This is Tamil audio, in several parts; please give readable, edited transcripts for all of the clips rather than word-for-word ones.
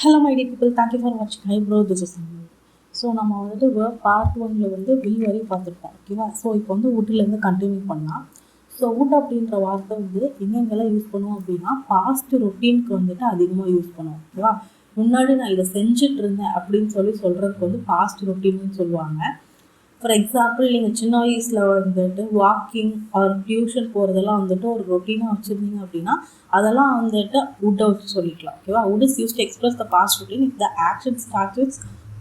Hello my dear people, thank you for watching Highbrowraise. This is Neetu. So நம்ம வந்துட்டு verb part 1ல வந்து will வரை பார்த்துட்டோம். ஓகேவா? ஸோ இப்போ வந்து woodலேருந்து கண்டினியூ பண்ணலாம். ஸோ wood அப்படின்ற வார்த்தை வந்து எங்கெங்கெல்லாம் யூஸ் பண்ணுவோம் அப்படின்னா பாஸ்ட் ரொட்டீனுக்கு வந்துட்டு அதிகமாக யூஸ் பண்ணுவோம். ஓகேவா? முன்னாடி நான் இதை செஞ்சுட்டு இருந்தேன் அப்படின்னு சொல்கிறதுக்கு வந்து பாஸ்ட் ரொட்டீன்னு சொல்லுவாங்க. ஃபார் எக்ஸாம்பிள் நீங்கள் சின்ன வயசில் வந்துட்டு வாக்கிங் ஆர் டியூஷன் போகிறதெல்லாம் வந்துட்டு ஒரு ரொட்டீனாக வச்சுருந்தீங்க அப்படின்னா அதெல்லாம் வந்துட்டு வுட்டை வச்சு சொல்லிக்கலாம். ஓகேவா? Would is use to express the past routine if the action start with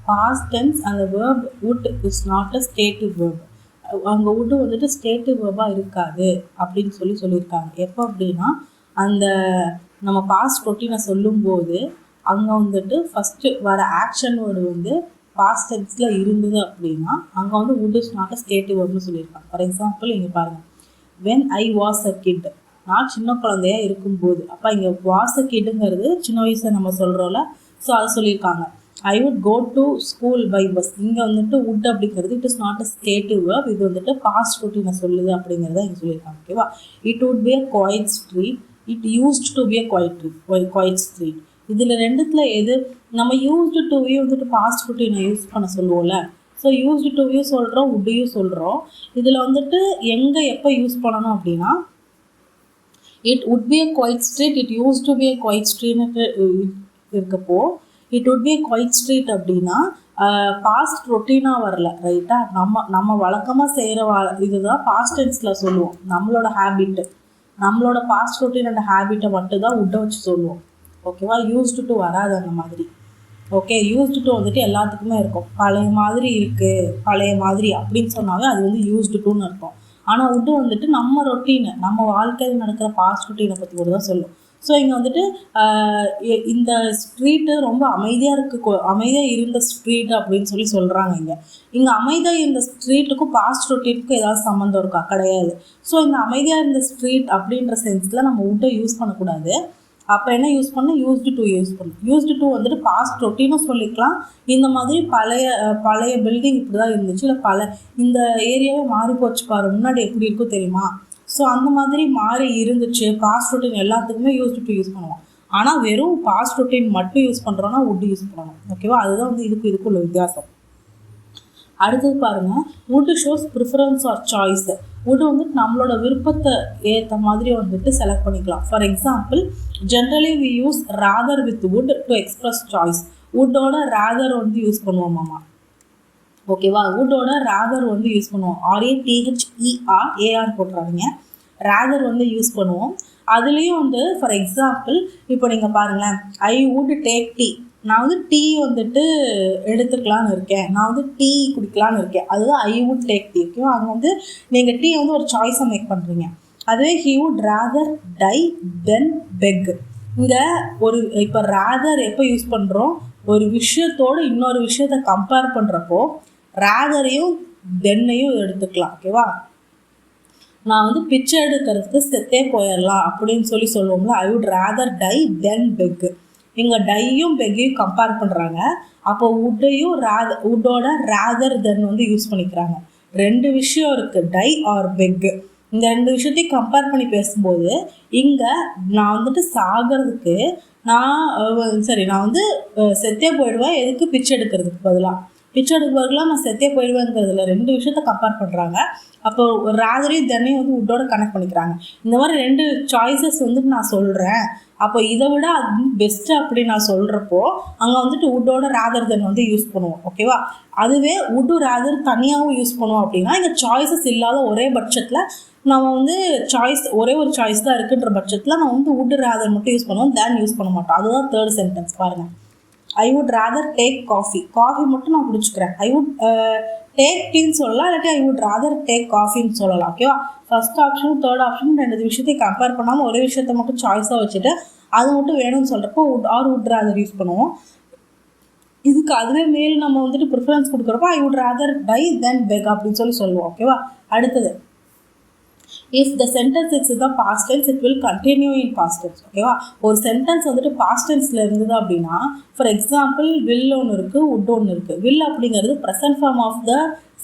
past tense and the verb would is not a stative verb. அங்கே வுட்டு வந்துட்டு ஸ்டேட்டிவ் வேர்பாக இருக்காது அப்படின்னு சொல்லியிருக்காங்க. எப்போ அப்படின்னா அந்த நம்ம பாஸ்ட் ரொட்டீனை சொல்லும்போது அங்கே வந்துட்டு ஃபஸ்ட்டு வர ஆக்ஷன் வேர்டு வந்து பாஸ்ட் டென்ஸில் இருந்தது அப்படின்னா அங்கே வந்து வுட் இஸ் நாட் அ ஸ்டேட்டிவ் வேர்ப்னு சொல்லியிருக்காங்க. ஃபார் எக்ஸாம்பிள் இங்கே பாருங்கள், when I was a kid, நான் சின்ன குழந்தையாக இருக்கும்போது. அப்போ இங்கே வாஸ் அ கிட்டுங்கிறது சின்ன வயசில் நம்ம சொல்கிறோம்ல, ஸோ அதை சொல்லியிருக்காங்க. I would go to school by bus. இங்கே வந்துட்டு வுட் அப்படிங்கிறது it is not a stative verb, இது வந்துட்டு பாஸ்ட் ரொட்டீனை சொல்லுது அப்படிங்கிறத இங்கே சொல்லியிருக்காங்க. ஓகேவா? It would be a quiet street, it used to be a quiet street. இதில் ரெண்டுத்தில் எது நம்ம யூஸ்டு டுவையும் வந்துட்டு பாஸ்ட் ரொட்டீனை யூஸ் பண்ண சொல்லுவோம்ல, ஸோ யூஸ்டு டுவையும் சொல்கிறோம் வுட்டையும் சொல்கிறோம். இதில் வந்துட்டு எங்கே எப்போ யூஸ் பண்ணணும் அப்படின்னா it would be a quiet street, it use to be a quiet ஸ்ட்ரீட்னு இருக்கப்போ it would be a quiet street அப்படின்னா பாஸ்ட் ரொட்டீனாக வரல, ரைட்டா? நம்ம வழக்கமாக செய்கிற இதுதான் பாஸ்ட் டென்ஸில் சொல்லுவோம். நம்மளோட ஹேபிட்டு, நம்மளோட பாஸ்ட் ரொட்டீன் அண்ட் ஹேபிட்டை மட்டும்தான் வுட்டை வச்சு சொல்லுவோம். ஓகேவா? யூஸ்டு டு வராது அந்த மாதிரி. ஓகே, யூஸ்டு டு வந்துட்டு எல்லாத்துக்குமே இருக்கும். பழைய மாதிரி இருக்குது, பழைய மாதிரி அப்படின்னு சொன்னாவே அது வந்து யூஸ்டு டுன்னு இருக்கும். ஆனால் வுட்டு வந்துட்டு நம்ம ரொட்டீனை, நம்ம வாழ்க்கையில் நடக்கிற பாஸ்ட் ரொட்டீனை பற்றி கூட தான் சொல்லும். ஸோ இங்கே வந்துட்டு இந்த ஸ்ட்ரீட்டு ரொம்ப அமைதியாக இருந்த ஸ்ட்ரீட் அப்படின்னு சொல்கிறாங்க. இங்கே அமைதியாக இருந்த ஸ்ட்ரீட்டுக்கும் பாஸ்ட் ரொட்டீனுக்கும் ஏதாவது சம்மந்தம் இருக்கா? கிடையாது. ஸோ இந்த அமைதியாக இருந்த ஸ்ட்ரீட் அப்படின்ற சென்ஸில் நம்ம வுட்டை யூஸ் பண்ணக்கூடாது. அப்போ என்ன யூஸ் பண்ணணும்? யூஸ்டு டு யூஸ் பண்ணணும். யூஸ்டு டு வந்துட்டு பாஸ்ட் ரொட்டீனும் சொல்லிக்கலாம். இந்த மாதிரி பழைய பில்டிங் இப்படி தான் இருந்துச்சு, இல்லை இந்த ஏரியாவே மாறி போச்சு பாரு, முன்னாடி எப்படி இருக்கும் தெரியுமா? ஸோ அந்த மாதிரி மாறி இருந்துச்சு. பாஸ்ட் ரொட்டீன் எல்லாத்துக்குமே யூஸ்டு டு யூஸ் பண்ணுவோம். ஆனால் வெறும் பாஸ்ட் ரொட்டீன் மட்டும் யூஸ் பண்ணுறோன்னா வுட் யூஸ் பண்ணணும். ஓகேவா? அதுதான் வந்து இதுக்கு உள்ள வித்தியாசம். அடுத்தது பாருங்கள், would shows preference or choice. Would வந்துட்டு நம்மளோட விருப்பத்தை ஏற்ற மாதிரி வந்துட்டு செலக்ட் பண்ணிக்கலாம். For example, generally we use rather with would to express choice. வுட்டோட ராதர் வந்து யூஸ் பண்ணுவோமாமா. ஓகேவா? வுட்டோட ராதர் வந்து யூஸ் பண்ணுவோம். RATHER போட்டுறாங்க. ராதர் வந்து யூஸ் பண்ணுவோம். அதுலேயும் வந்து ஃபார் எக்ஸாம்பிள் இப்போ நீங்கள் பாருங்களேன், ஐ வுட் டேக் டீ. நான் வந்து டீ வந்துட்டு எடுத்துக்கலான்னு இருக்கேன், நான் வந்து டீ குடிக்கலான்னு இருக்கேன், அதுதான் ஐ வுட் டேக் டீ. ஓகேவா? அங்கே வந்து நீங்கள் டீ வந்து ஒரு சாய்ஸாக மேக் பண்ணுறீங்க. அதுவே he would rather die than பெக். இங்கே இப்போ ரேதர் எப்போ யூஸ் பண்ணுறோம்? ஒரு விஷயத்தோடு இன்னொரு விஷயத்தை கம்பேர் பண்ணுறப்போ ரேதரையும் தென்னையும் எடுத்துக்கலாம். ஓகேவா? நான் வந்து பிச்சை எடுக்கிறதுக்கு செத்தே போயிடலாம் அப்படின்னு சொல்லுவோம்ல, ஐ வுட் ரேதர் டை தென் பெக். இங்கே டையும் பெக்கையும் கம்பேர் பண்ணுறாங்க. அப்போ வுட்டோட ரேதர் தென் வந்து யூஸ் பண்ணிக்கிறாங்க. ரெண்டு விஷயம் இருக்குது, டை ஆர் பெக். இந்த ரெண்டு விஷயத்தையும் கம்பேர் பண்ணி பேசும்போது இங்கே நான் வந்துட்டு சாகிறதுக்கு நான் வந்து செத்தே போயிடுவேன், எதுக்கு பிச்சை எடுக்கிறதுக்கு பதிலாக நான் செத்தே போயிடுவேங்கிறதுல ரெண்டு விஷயத்த கம்பேர் பண்ணுறாங்க. அப்போ ரேதரையும் தென்னையும் வந்து வுட்டோட கனெக்ட் பண்ணிக்கிறாங்க. இந்த மாதிரி ரெண்டு சாய்ஸஸ் வந்துட்டு நான் சொல்கிறேன், அப்போ இதை விட அது பெஸ்ட்டு அப்படி நான் சொல்கிறப்போ அங்கே வந்துட்டு வுட்டோட ரேதர் தென் வந்து யூஸ் பண்ணுவோம். ஓகேவா? அதுவே வுட்டு ரேதர் தனியாகவும் யூஸ் பண்ணுவோம் அப்படின்னா இங்கே சாய்ஸஸ் இல்லாத ஒரே பட்சத்தில் நம்ம வந்து ஒரே ஒரு சாய்ஸ் தான் இருக்குன்ற பட்சத்தில் நான் வந்து வுட் ரேதர் மட்டும் யூஸ் பண்ணுவோம், தேன் யூஸ் பண்ண மாட்டோம். அதுதான் தேர்ட் சென்டென்ஸ். பாருங்கள், ஐ வுட் ரேதர் டேக் காஃபி மட்டும் நான் குடிச்சுக்கிறேன். ஐ வுட் டேக் டீன்னு சொல்லலாம், இல்லாட்டி ஐ வுட் ரேதர் டேக் காஃபின்னு சொல்லலாம். ஓகேவா? ஃபர்ஸ்ட் ஆப்ஷனும் தேர்ட் ஆப்ஷனும் ரெண்டு விஷயத்தையும் கம்பேர் பண்ணாமல் ஒரே விஷயத்த மட்டும் சாய்ஸாக வச்சுட்டு அது மட்டும் வேணும்னு சொல்கிறப்போ வுட் ரேதர் யூஸ் பண்ணுவோம். இதுக்கு அதுவே மேல் நம்ம வந்துட்டு ப்ரிஃபரன்ஸ் கொடுக்குறப்போ I would rather die than beg அப்படின்னு சொல்லுவோம். ஓகேவா? அடுத்தது, if the sentence it's the past tense it will continue in past tense. ஓகேவா? ஒரு சென்டென்ஸ் வந்துட்டு பாஸ்ட் டென்ஸில் இருந்தது அப்படின்னா ஃபார் எக்ஸாம்பிள் வில் ஒன்று இருக்குது, வுட் ஒன்று இருக்குது. வில் அப்படிங்கிறது ப்ரெசன்ட் ஃபார்ம் ஆஃப் த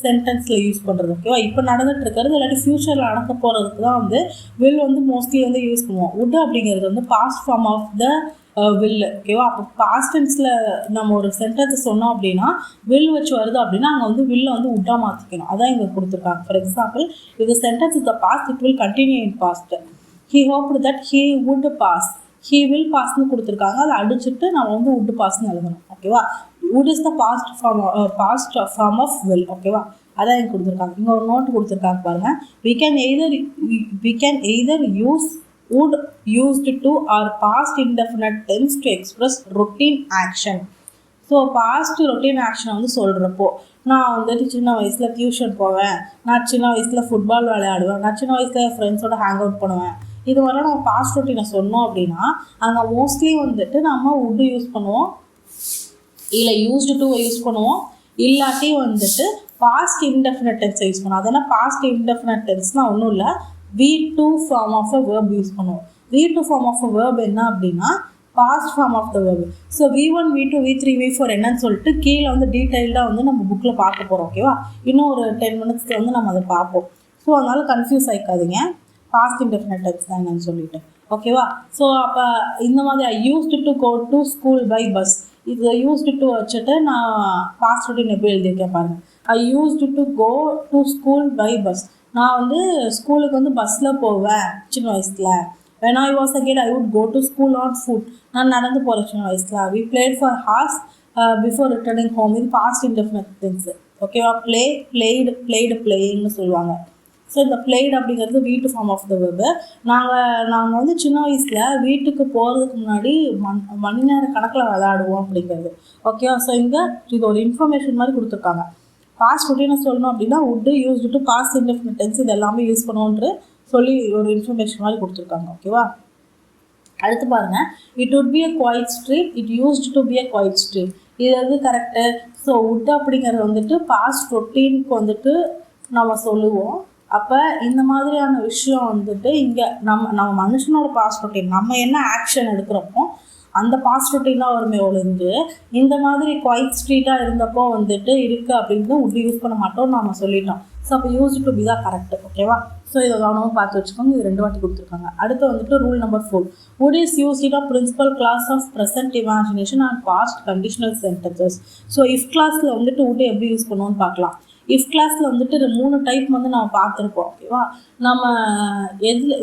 சென்டென்ஸில் யூஸ் பண்ணுறது. ஓகேவா? இப்போ நடந்துட்டு இருக்கிறது இல்லாட்டி ஃப்யூச்சரில் நடக்க போகிறதுக்கு தான் வந்து வில் வந்து மோஸ்ட்லி வந்து யூஸ் பண்ணுவோம். வுட் அப்படிங்கிறது வந்து past form of the will. ஓகேவா? அப்போ பாஸ்ட் டென்ஸில் நம்ம ஒரு சென்டென்ஸ் சொன்னோம் அப்படின்னா will வச்சு வருது அப்படின்னா அங்கே வந்து will வந்து would-ஆ மாற்றிக்கணும். அதான் இங்கே கொடுத்துருக்காங்க. For example, if the sentence is the past, it will continue in past. He hoped that he would pass. He will passன்னு கொடுத்துருக்காங்க. அதை அடிச்சுட்டு நம்ம வந்து would passன்னு எழுதணும். ஓகேவா? would is the past form of will. ஓகேவா? அதான் இங்கே கொடுத்துருக்காங்க. இங்கே ஒரு நோட் கொடுத்துருக்காங்க பாருங்க. we can either use would used to or past indefinite tense to express routine action. So past routine ஆக்ஷனை வந்து சொல்கிறப்போ, நான் வந்துட்டு சின்ன வயசில் டியூஷன் போவேன், நான் சின்ன வயசில் ஃபுட்பால் விளையாடுவேன், நான் சின்ன வயசில் என் ஃப்ரெண்ட்ஸோட ஹேங் அவுட் பண்ணுவேன், இது வரலாம் நம்ம பாஸ்ட் ரொட்டீனை சொன்னோம் அப்படின்னா அங்கே மோஸ்ட்லி வந்துட்டு நம்ம would யூஸ் பண்ணுவோம், இல்லை யூஸ்டு டு யூஸ் பண்ணுவோம், இல்லாட்டி வந்துட்டு பாஸ்ட் இன்டெஃபினட் டென்ஸை யூஸ் பண்ணுவோம். அதனால் பாஸ்ட் இன்டெஃபினட் டென்ஸ்னால் ஒன்றும் இல்லை, V2 form of a verb use பண்ணுவோம். V2 form of a verb என்ன அப்படின்னா past form of the verb. So V1 V2 V3 V4 என்னன்னு சொல்லிட்டு கீழே வந்து டீட்டெயில்டாக வந்து நம்ம புக்கில் பார்க்க போகிறோம். ஓகேவா? இன்னும் ஒரு 10 மினிட்ஸ்க்கு வந்து நம்ம அதை பார்ப்போம். ஸோ அதனால் கன்ஃபியூஸ் ஆகிக்காதீங்க, பாஸ்ட் இன்டெஃபினட் டென்ஸ் தான் என்னன்னு சொல்லிட்டு. ஓகேவா? ஸோ அப்போ இந்த மாதிரி I used to go to school by bus, இது யூஸ்டு டு வச்சுட்டு நான் பாஸ்ட் ரொட்டீன் எப்படி எழுதியிருக்கேன் பாருங்கள். I used to go to school by bus, நான் வந்து ஸ்கூலுக்கு வந்து பஸ்ஸில் போவேன் சின்ன வயசில். when I was a kid I would go to school on foot, நான் நடந்து போகிறேன் சின்ன வயசில். we played for hours before returning home, இது past indefinite tense. ஓகேவா? playedன்னு சொல்லுவாங்க. ஸோ இந்த played அப்படிங்கிறது V2 form of the verb. நாங்கள் வந்து சின்ன வயசில் வீட்டுக்கு போகிறதுக்கு முன்னாடி மணி நேர கணக்கில் விளையாடுவோம் அப்படிங்கிறது. ஓகேவா? ஸோ இங்கே இது ஒரு இன்ஃபர்மேஷன் மாதிரி கொடுத்துருக்காங்க. பாஸ்ட் ரொட்டீனை சொல்லணும் அப்படின்னா would used to past indefinite tense இது எல்லாமே யூஸ் பண்ணுவோன்று சொல்லி ஒரு இன்ஃபர்மேஷன் மாதிரி கொடுத்துருக்காங்க. ஓகேவா? அடுத்து பாருங்கள், it would be a quiet street, it used to be a quiet street. இது எது கரெக்டு? ஸோ would அப்படிங்கிறது வந்துட்டு பாஸ்ட் ரொட்டீனுக்கு வந்துட்டு நம்ம சொல்லுவோம். அப்போ இந்த மாதிரியான விஷயம் வந்துட்டு இங்கே நம்ம மனுஷனோட பாஸ்ட் ரொட்டீன், நம்ம என்ன ஆக்ஷன் எடுக்கிறப்போ அந்த பாஸ்ட் ரொட்டீனாக வருமே ஒழுங்கு இந்த மாதிரி குவைட் ஸ்ட்ரீட்டாக இருந்தப்போ வந்துட்டு இருக்குது அப்படின்னு would யூஸ் பண்ண மாட்டோம் நம்ம சொல்லிட்டோம். ஸோ அப்போ யூஸ் டு பி தான் கரெக்டு. ஓகேவா? ஸோ இதை கவனமாக பார்த்து வச்சுக்கோங்க. இது 2 வாட்டி கொடுத்துருக்காங்க. அடுத்து வந்துட்டு rule number 4, would is used in a principal class of present imagination and past conditional sentences. So if கிளாஸில் வந்துட்டு would எப்படி யூஸ் பண்ணுவோன்னு பார்க்கலாம். இஃப் கிளாஸில் வந்துட்டு 3 டைப் வந்து நம்ம பார்த்துருப்போம். ஓகேவா? நம்ம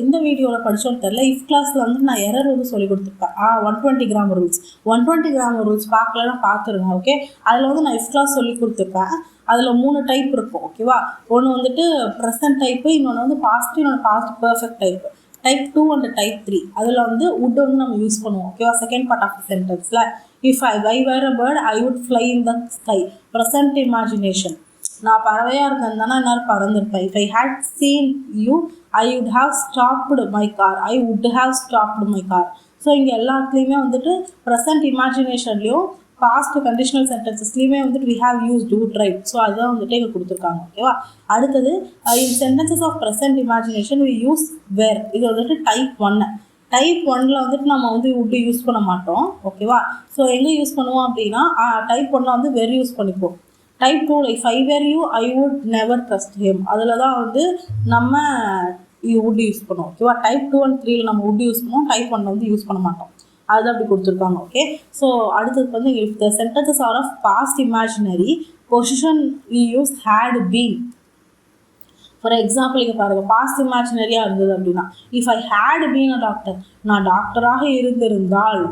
எந்த வீடியோவில் படித்தோன்னு தெரில. இஃப் கிளாஸில் வந்து நான் எரர் வந்து சொல்லி கொடுத்துருப்பேன். 120 கிராமர் ரூல்ஸ் 120 கிராமர் ரூல்ஸ் பார்க்கலன்னா பார்த்துருங்க. ஓகே, அதில் வந்து நான் இஃப் கிளாஸ் சொல்லி கொடுத்துருப்பேன். அதில் 3 டைப் இருக்கும். ஓகேவா? ஒன்று வந்துட்டு ப்ரெசன்ட் டைப்பு, இன்னொன்று வந்து பாஸ்ட், இன்னொன்று past perfect type. Type 2 and type 3 அதில் வந்து would வந்து நம்ம யூஸ் பண்ணுவோம். ஓகேவா? செகண்ட் பார்ட் ஆஃப் த சென்டென்ஸில் if I were a bird I would fly in the sky. Present imagination, நான் பறவையாக இருந்தேன்னா என்னால் பறந்துருப்பேன். If I had seen you I would have stopped my car, I would have stopped my car. So இங்கே எல்லாத்துலேயுமே வந்துட்டு ப்ரெசன்ட் இமேஜினேஷன்லேயும் பாஸ்ட் கண்டிஷனல் சென்டென்சஸ்லேயுமே வந்துட்டு we have used would, right? So அதுதான் வந்துட்டு இங்கே கொடுத்துருக்காங்க. ஓகேவா? அடுத்தது in sentences of present imagination we use where. இது வந்துட்டு டைப் 1. டைப் 1ல் வந்துட்டு நம்ம வந்து would யூஸ் பண்ண மாட்டோம். ஓகேவா? ஸோ எங்கே யூஸ் பண்ணுவோம் அப்படின்னா டைப் 1ல் வந்து where யூஸ் பண்ணிப்போம். Type 2 if I were you I would never trust him, அதில் தான் வந்து நம்ம would யூஸ் பண்ணுவோம். ஓகேவா? டைப் 2 and 3ல் நம்ம would யூஸ் பண்ணுவோம். டைப் 1ல் வந்து யூஸ் பண்ண மாட்டோம். அதுதான் அப்படி கொடுத்துருக்காங்க. ஓகே, ஸோ அடுத்தது வந்து if the sentences are of past imaginary position we use had been. For example இங்கே பாருங்கள், பாஸ்ட் இமேஜினரியாக இருந்தது அப்படின்னா if I had been a doctor, நான் டாக்டராக இருந்திருந்தால்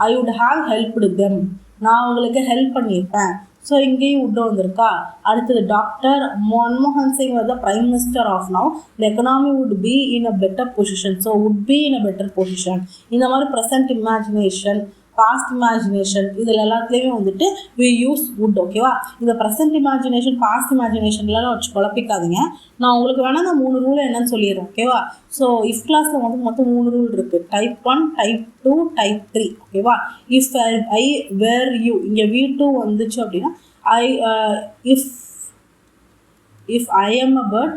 I would have helped them, நான் அவங்களுக்கு ஹெல்ப் பண்ணியிருப்பேன். ஸோ இங்கேயும் would வந்திருக்கா. அடுத்தது டாக்டர் மன்மோகன் Singh was the prime minister of now, the economy would be in a better position. So would be in a better position. இந்த மாதிரி ப்ரெசன்ட் இமேஜினேஷன், பாஸ்ட் இமேஜினேஷன் இதில் எல்லாத்துலேயுமே வந்துட்டு we use would. ஓகேவா? இந்த ப்ரெசன்ட் இமேஜினேஷன் பாஸ்ட் இமேஜினேஷன்லாம் வச்சு குழப்பிக்காதீங்க. நான் உங்களுக்கு வேணால் அந்த 3 ரூல் என்னன்னு சொல்லிடுறேன். ஓகேவா? ஸோ இஃப் கிளாஸில் வந்து மொத்தம் 3 ரூல் இருக்குது. Type 1, type 2, type 3. ஓகேவா? இஃப் ஐ வேர் யூ, இங்கே V2 வந்துச்சு அப்படின்னா if I am a bird,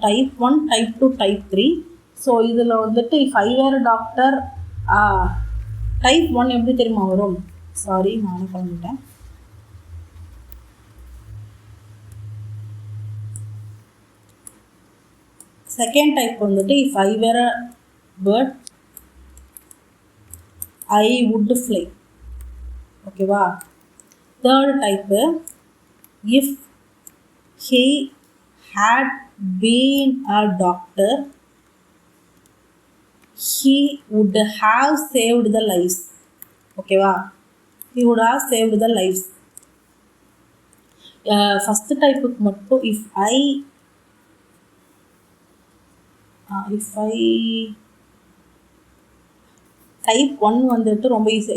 type 1, type 2, type 3. So இதில் வந்துட்டு if I were a doctor type 1 எப்படி தெரியுமா வரும்? சாரி, நானே பண்ணிட்டேன். செகண்ட் டைப் வந்துட்டு if I were a bird I would fly. ஓகேவா? Third type, if he had been a doctor, he would have saved the lives. ஓகேவா? he would have saved the lives. First டைப்புக்கு மட்டும் if I டைப் 1 வந்துட்டு ரொம்ப easy.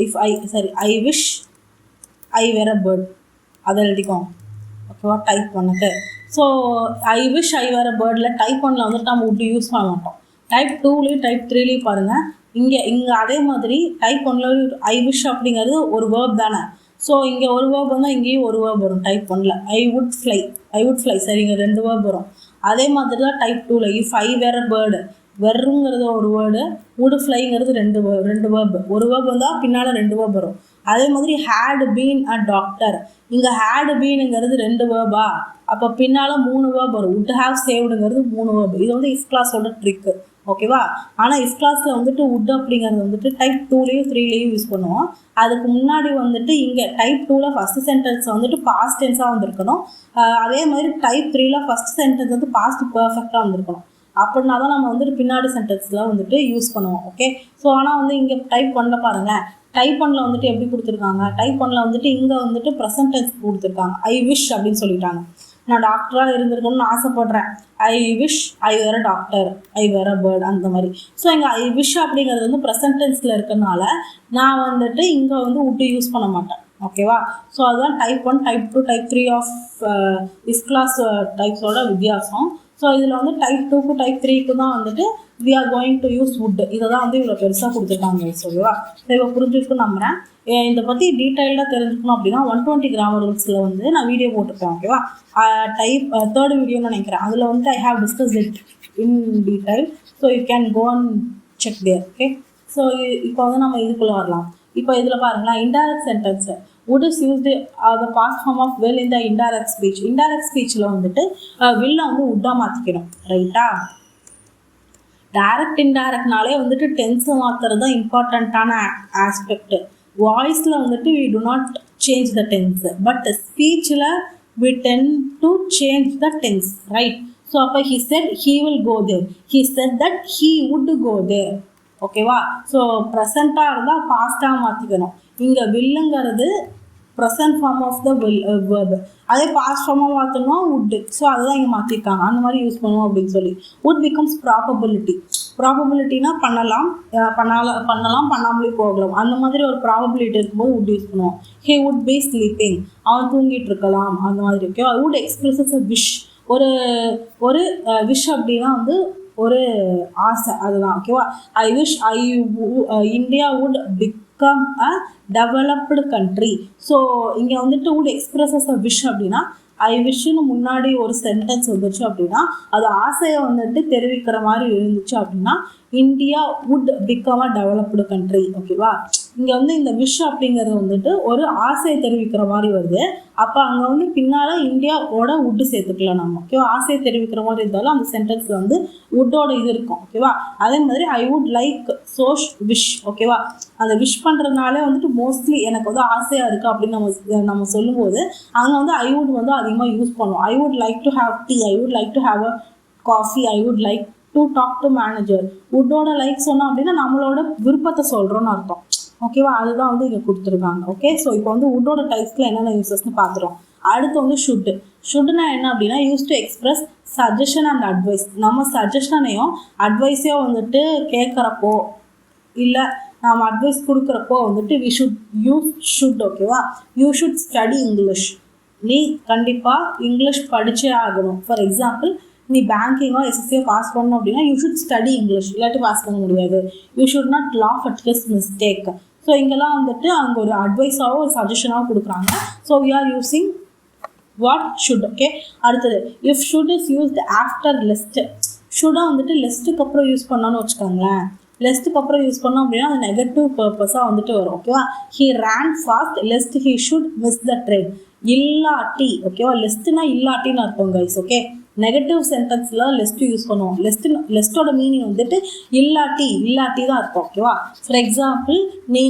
I wish I were a bird, அதை எழுதிக்கோங்க. ஓகேவா? டைப் 1க்கு. So I wish I were a birdல டைப் 1ல வந்துட்டு நம்ம would யூஸ் பண்ண மாட்டோம். டைப் 2லேயும் டைப் 3லேயும் பாருங்கள், இங்கே அதே மாதிரி டைப் 1ல I wish அப்படிங்கிறது ஒரு வேர்ப் தானே. ஸோ இங்கே ஒரு வேர்ப் வந்தால் இங்கேயும் ஒரு வேர்ப் வரும் டைப் 1ல. I would fly சரி, இங்கே 2 வேர்ப் வரும். அதே மாதிரி தான் டைப் 2ல if I were a bird, வெறுங்கிறது ஒரு வேர்டு, would flyங்கிறது ரெண்டு வேர்பு. ஒரு வேர்ப் வந்தால் பின்னால் 2 வேர்ப் வரும். அதே மாதிரி had been a doctor, இங்கே had beenங்கிறது 2 வேர்பா, அப்போ பின்னால் 3 வேர்ப் வரும். would have savedங்கிறது 3 verb. இது வந்து if கிளாஸோட ட்ரிக்கு. ஓகேவா? ஆனால் if கிளாஸில் வந்துட்டு would அப்படிங்கிறது வந்துட்டு டைப் 2லேயும் 3லேயும் யூஸ் பண்ணுவோம். அதுக்கு முன்னாடி வந்துட்டு இங்கே டைப் 2ல் ஃபஸ்ட்டு சென்டென்ஸ் வந்துட்டு பாஸ்ட் டென்ஸாக வந்திருக்கணும். அதே மாதிரி டைப் 3ல் ஃபஸ்ட் சென்டென்ஸ் வந்து பாஸ்ட் பர்ஃபெக்டாக வந்திருக்கணும். அப்படின்னா தான் நம்ம வந்துட்டு பின்னாடி சென்டென்ஸில் வந்துட்டு யூஸ் பண்ணுவோம். ஓகே. ஸோ ஆனால் வந்து இங்கே டைப் 1ல பாருங்கள், டைப் 1ல வந்துட்டு எப்படி கொடுத்துருக்காங்க, டைப் 1ல வந்துட்டு இங்கே வந்துட்டு ப்ரெசன்ட் டென்ஸ் கொடுத்துருக்காங்க. I wish அப்படின்னு சொல்லிட்டாங்க. நான் டாக்டராக இருந்திருக்கணும்னு ஆசைப்பட்றேன். I wish I were a doctor, I were a bird, அந்த மாதிரி. ஸோ இங்கே I wish அப்படிங்கிறது வந்து ப்ரெசன்ட் டென்ஸில் இருக்கிறதுனால நான் வந்துட்டு இங்கே வந்து would யூஸ் பண்ண மாட்டேன். ஓகேவா? ஸோ அதுதான் type 1, type 2, type 3 of is class டைப்ஸோட வித்தியாசம். ஸோ இதில் வந்து டைப் 2க்கு டைப் 3க்கு தான் வந்துட்டு we are going to use would. இதை தான் வந்து இவ்வளோ பெருசாக கொடுத்துருக்காங்க. ஓகேவா? ஸோ இப்போ புரிஞ்சுட்டு நம்புகிறேன். இதை பற்றி டீட்டெயில்டாக தெரிஞ்சுக்கணும் அப்படின்னா 120 கிராமர் ரூல்ஸில் வந்து நான் வீடியோ போட்டிருப்பேன். ஓகேவா? டைப் 3rd வீடியோன்னு நினைக்கிறேன். அதில் வந்து I have discussed it in detail. So you can go and check there. Okay. So இப்போ வந்து நம்ம இதுக்குள்ளே வரலாம். இப்போ இதில் பாருங்களேன், indirect sentence would is used the past form of will in the indirect speech. Indirect ஸ்பீச்சில் வந்துட்டு will வந்து would-ஆ மாற்றிக்கணும். ரைட்டா? டைரக்ட் இன்டைரக்ட்னாலே வந்துட்டு டென்ஸை மாற்றுறது தான் இம்பார்ட்டண்ட்டான ஆஸ்பெக்ட். வாய்ஸில் வந்துட்டு we do not change the tense, but ஸ்பீச்சில் we tend to change the tense, right? So அப்போ he said he will go there, he said that he would go there. ஓகேவா? ஸோ ப்ரெசண்ட்டாக இருந்தால் பாஸ்ட்டாக மாற்றிக்கணும். இங்கே வில்லுங்கிறது present form of the verb, அதே பாஸ்ட் ஃபார்மாக மாற்றணும் would. ஸோ அதுதான் இங்கே மாற்றிருக்காங்க. அந்த மாதிரி யூஸ் பண்ணுவோம் அப்படின்னு சொல்லி. would becomes probability. ப்ராபபிலிட்டினா பண்ணலாம் பண்ணாமலே போகலாம். அந்த மாதிரி ஒரு ப்ராபபிலிட்டி இருக்கும்போது would யூஸ் பண்ணுவோம். he would be sleeping, அவன் தூங்கிட்டு இருக்கலாம், அந்த மாதிரி. ஓகேவா? would expresses a wish. ஒரு விஷ் அப்படின்னா வந்து ஒரு ஆசை, அதுதான். ஓகேவா? I wish India would become a developed country. So இங்கே வந்துட்டு would expresses a wish அப்படின்னா I wishன்னு முன்னாடி ஒரு சென்டென்ஸ் வந்துச்சு அப்படின்னா அது ஆசையை வந்துட்டு தெரிவிக்கிற மாதிரி இருந்துச்சு அப்படின்னா India would become a developed country. ஓகேவா? இங்கே வந்து இந்த விஷ் அப்படிங்கிறது வந்துட்டு ஒரு ஆசையை தெரிவிக்கிற மாதிரி வருது. அப்போ அங்கே வந்து பின்னால் இந்தியாவோட would சேர்த்துக்கலாம் நம்ம. ஓகேவா? ஆசையை தெரிவிக்கிற மாதிரி இருந்தாலும் அந்த சென்டென்ஸில் வந்து woodோட இது இருக்கும். ஓகேவா? அதே மாதிரி I would like so wish. ஓகேவா? அந்த விஷ் பண்ணுறதுனாலே வந்துட்டு மோஸ்ட்லி எனக்கு வந்து ஆசையாக இருக்குது அப்படின்னு நம்ம சொல்லும்போது அங்கே வந்து I would வந்து அதிகமாக யூஸ் பண்ணுவோம். I would like to have tea, I would like to have a coffee, I would like to talk to manager. woodோட லைக் சொன்னோம் அப்படின்னா நம்மளோட விருப்பத்தை சொல்கிறோன்னு அர்த்தம். ஓகேவா? அதுதான் வந்து இங்கே கொடுத்துருக்காங்க. ஓகே. ஸோ இப்போ வந்து woodோட டைப்ஸில் என்னென்ன யூசஸ்ன்னு பார்த்துறோம். அடுத்து வந்து ஷுட்னா என்ன அப்படின்னா use to express suggestion and advice. நம்ம சஜஷனையும் அட்வைஸையும் வந்துட்டு கேட்குறப்போ இல்லை நம்ம அட்வைஸ் கொடுக்குறப்போ வந்துட்டு வி ஷுட் யூஸ் ஷுட். ஓகேவா? You should study English. நீ கண்டிப்பாக இங்கிலீஷ் படித்தே ஆகணும். ஃபார் எக்ஸாம்பிள், நீ பேங்கிங்கோ எஸ்எஸ்சியோ பாஸ் பண்ணணும் அப்படின்னா யூ ஷுட் ஸ்டடி இங்கிலீஷ், இல்லாட்டி பாஸ் பண்ண முடியாது. You should not laugh at his mistake. So இங்கெல்லாம் வந்துட்டு அவங்க ஒரு அட்வைஸாவோ ஒரு சஜஷனாவோ கொடுக்குறாங்க. So we are using what should. Okay. அடுத்தது if should is used after lest. ஷுட்டாக வந்துட்டு லிஸ்ட்டுக்கு அப்புறம் யூஸ் பண்ணோன்னு வச்சுக்கோங்களேன். லிஸ்ட்டுக்கு அப்புறம் யூஸ் பண்ணோம் அப்படின்னா அது நெகட்டிவ் பர்பஸாக வந்துட்டு வரும். ஓகேவா? He ran fast lest he should miss the train. இல்லாட்டி. ஓகேவா? லிஸ்ட்னா இல்லாட்டின்னு அர்த்தம் கைஸ். ஓகே. நெகட்டிவ் சென்டென்ஸில் லெஸ்ட் யூஸ் பண்ணுவோம். லெஸ்ட்டோட மீனிங் வந்துட்டு இல்லாட்டி தான் இருக்கும். ஓகேவா? ஃபார் எக்ஸாம்பிள், நீ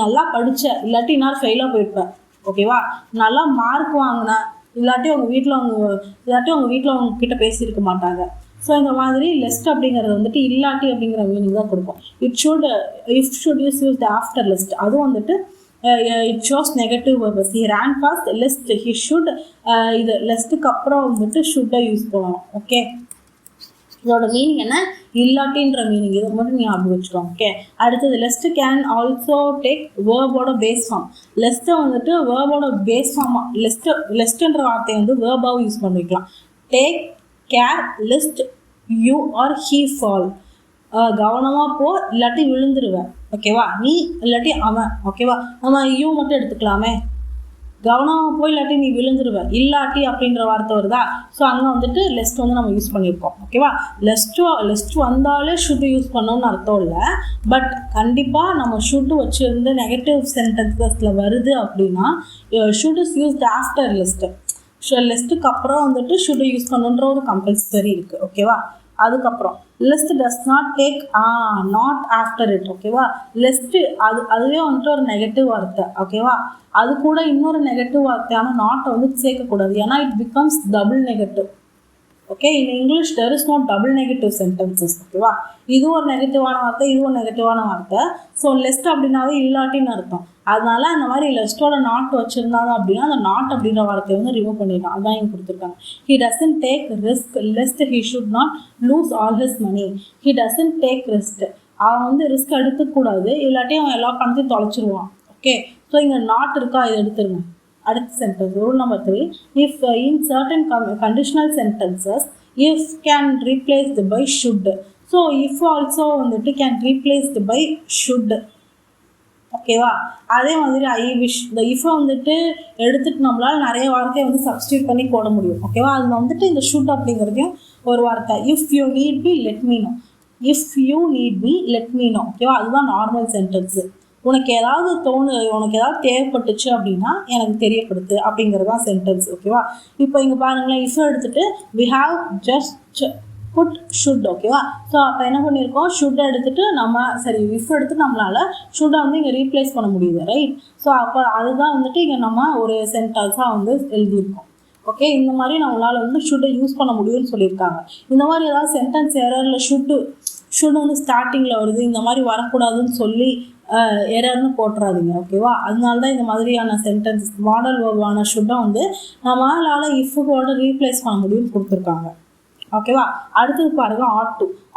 நல்லா படித்த, இல்லாட்டி நான் ஃபெயிலாக போயிருப்பேன். ஓகேவா? நல்லா மார்க் வாங்கின, இல்லாட்டி உங்கள் வீட்டில் அவங்க கிட்ட பேசியிருக்க மாட்டாங்க. ஸோ இந்த மாதிரி லெஸ்ட் அப்படிங்கிறது வந்துட்டு இல்லாட்டி அப்படிங்கிற மீனிங் தான் கொடுக்கும். If should use after lest, அதுவும் வந்துட்டு it shows negative verbs. He ran fast, lest, he should, இது லெஸ்ட்டுக்கு அப்புறம் வந்துட்டு ஷுட்டை யூஸ் பண்ணணும். ஓகே, இதோட மீனிங் என்ன? இல்லாட்டின்ற மீனிங். இதை மட்டும் நீங்கள் அப்படி வச்சுக்கோங்க. ஓகே, அடுத்தது லெஸ்ட் கேன் ஆல்சோ டேக் வேர்போட பேஸ் ஃபார்ம். லெஸ்ட்டை வந்துட்டு வேர்போட பேஸ் ஃபார்மாக லெஸ்ட்ன்ற வார்த்தையை வந்து வேர்பாகவும் யூஸ் பண்ணிக்கலாம். Take care, lest you or he fall. கவனமாக போ, இல்லாட்டி விழுந்துருவேன். ஓகேவா? நீ இல்லாட்டி அவன். ஓகேவா? நம்ம யூ மட்டும் எடுத்துக்கலாமே. கவனமாக போய் இல்லாட்டி நீ விழுந்துருவேன், இல்லாட்டி அப்படின்ற வார்த்தை வருதா? ஸோ அங்கே வந்துட்டு லெஸ்ட் வந்து நம்ம யூஸ் பண்ணியிருக்கோம். ஓகேவா? லெஸ்ட் வந்தாலே ஷுட்டு யூஸ் பண்ணோம்னு அர்த்தம் இல்லை. பட் கண்டிப்பாக நம்ம ஷுட்டு வச்சுருந்து நெகட்டிவ் சென்டென்சஸில் வருது அப்படின்னா should is used after lest. லெஸ்ட்டுக்கு அப்புறம் வந்துட்டு ஷுட்டு யூஸ் பண்ணுன்ற ஒரு கம்பல்சரி இருக்குது. ஓகேவா? அதுக்கப்புறம் lest does not take not after it. ஓகேவா? லெஸ்ட்டு அதுவே வந்துட்டு ஒரு நெகட்டிவ் வார்த்தை. ஓகேவா? அது கூட இன்னொரு நெகட்டிவ் வார்த்தையான நாட்டை வந்து சேர்க்கக்கூடாது. ஏன்னா it becomes double negative. Okay, in English there is no double negative sentences. ஓகேவா? இது ஒரு நெகட்டிவான வார்த்தை, இது ஒரு நெகட்டிவான வார்த்தை. ஸோ லெஸ்ட் அப்படின்னாவே இல்லாட்டின்னு அர்த்தம். அதனால அந்த மாதிரி லெஸ்ட்டோட நாட் வச்சுருந்தாங்க அப்படின்னா அந்த நாட் அப்படின்ற வார்த்தையை வந்து ரிமூவ் பண்ணிடலாம். அதான் இங்கே கொடுத்துருக்காங்க. He doesn't take risk lest he should not lose all his money. He doesn't take risk, அவன் வந்து ரிஸ்க் எடுத்துக்கூடாது, இல்லாட்டி அவன் எல்லா பணத்தையும் தொலைச்சிருவான். ஓகே, ஸோ இங்கே நாட் இருக்கா, இதை எடுத்துருங்க. அடுத்த sentence, rule number 3. If in certain conditional sentences if can replaced by should. So if also வந்துட்டு கேன் ரீப்ளேஸ்டு பை ஷுட். ஓகேவா? அதே மாதிரி ஐ விஷ், இந்த இஃபை வந்துட்டு எடுத்துகிட்டு நம்மளால் நிறைய வார்த்தையை வந்து சப்ஸ்டியூட் பண்ணி போட முடியும். ஓகேவா? அதில் வந்துட்டு இந்த ஷுட் அப்படிங்கிறதையும் ஒரு வார்த்தை. If you need me let me know. If you need me let me know. ஓகேவா? அதுதான் நார்மல் சென்டென்ஸு. உனக்கு ஏதாவது உனக்கு ஏதாவது தேவைப்பட்டுச்சு அப்படின்னா எனக்கு தெரியப்படுத்து அப்படிங்கிறது தான் சென்டென்ஸ். ஓகேவா? இப்போ இங்கே பாருங்களேன், இஃப் எடுத்துகிட்டு we have just put should. ஓகேவா? ஸோ அப்போ என்ன பண்ணியிருக்கோம், ஷுட்டை எடுத்துகிட்டு நம்ம இஃப் எடுத்துட்டு நம்மளால் ஷுட்டை வந்து இங்கே ரீப்ளேஸ் பண்ண முடியுது. ரைட்? ஸோ அப்போ அதுதான் வந்துட்டு இங்கே நம்ம ஒரு சென்டென்ஸாக வந்து எழுதியிருக்கோம். ஓகே, இந்த மாதிரி நம்மளால் வந்து ஷுட்டை யூஸ் பண்ண முடியும்னு சொல்லியிருக்காங்க. இந்த மாதிரி ஏதாவது சென்டென்ஸ் எரரில் ஷுட்டு வந்து ஸ்டார்டிங்கில் வருது, இந்த மாதிரி வரக்கூடாதுன்னு சொல்லி எரர்னு போட்டுறாதீங்க. ஓகேவா? அதனால தான் இந்த மாதிரியான சென்டென்ஸ் மாடல் வேர்பான ஷுட்டை வந்து நம்மளால் இஃபுக்கோட ரீப்ளேஸ் பண்ண முடியும்னு கொடுத்துருக்காங்க. ஓகேவா? அடுத்தது பாருங்க,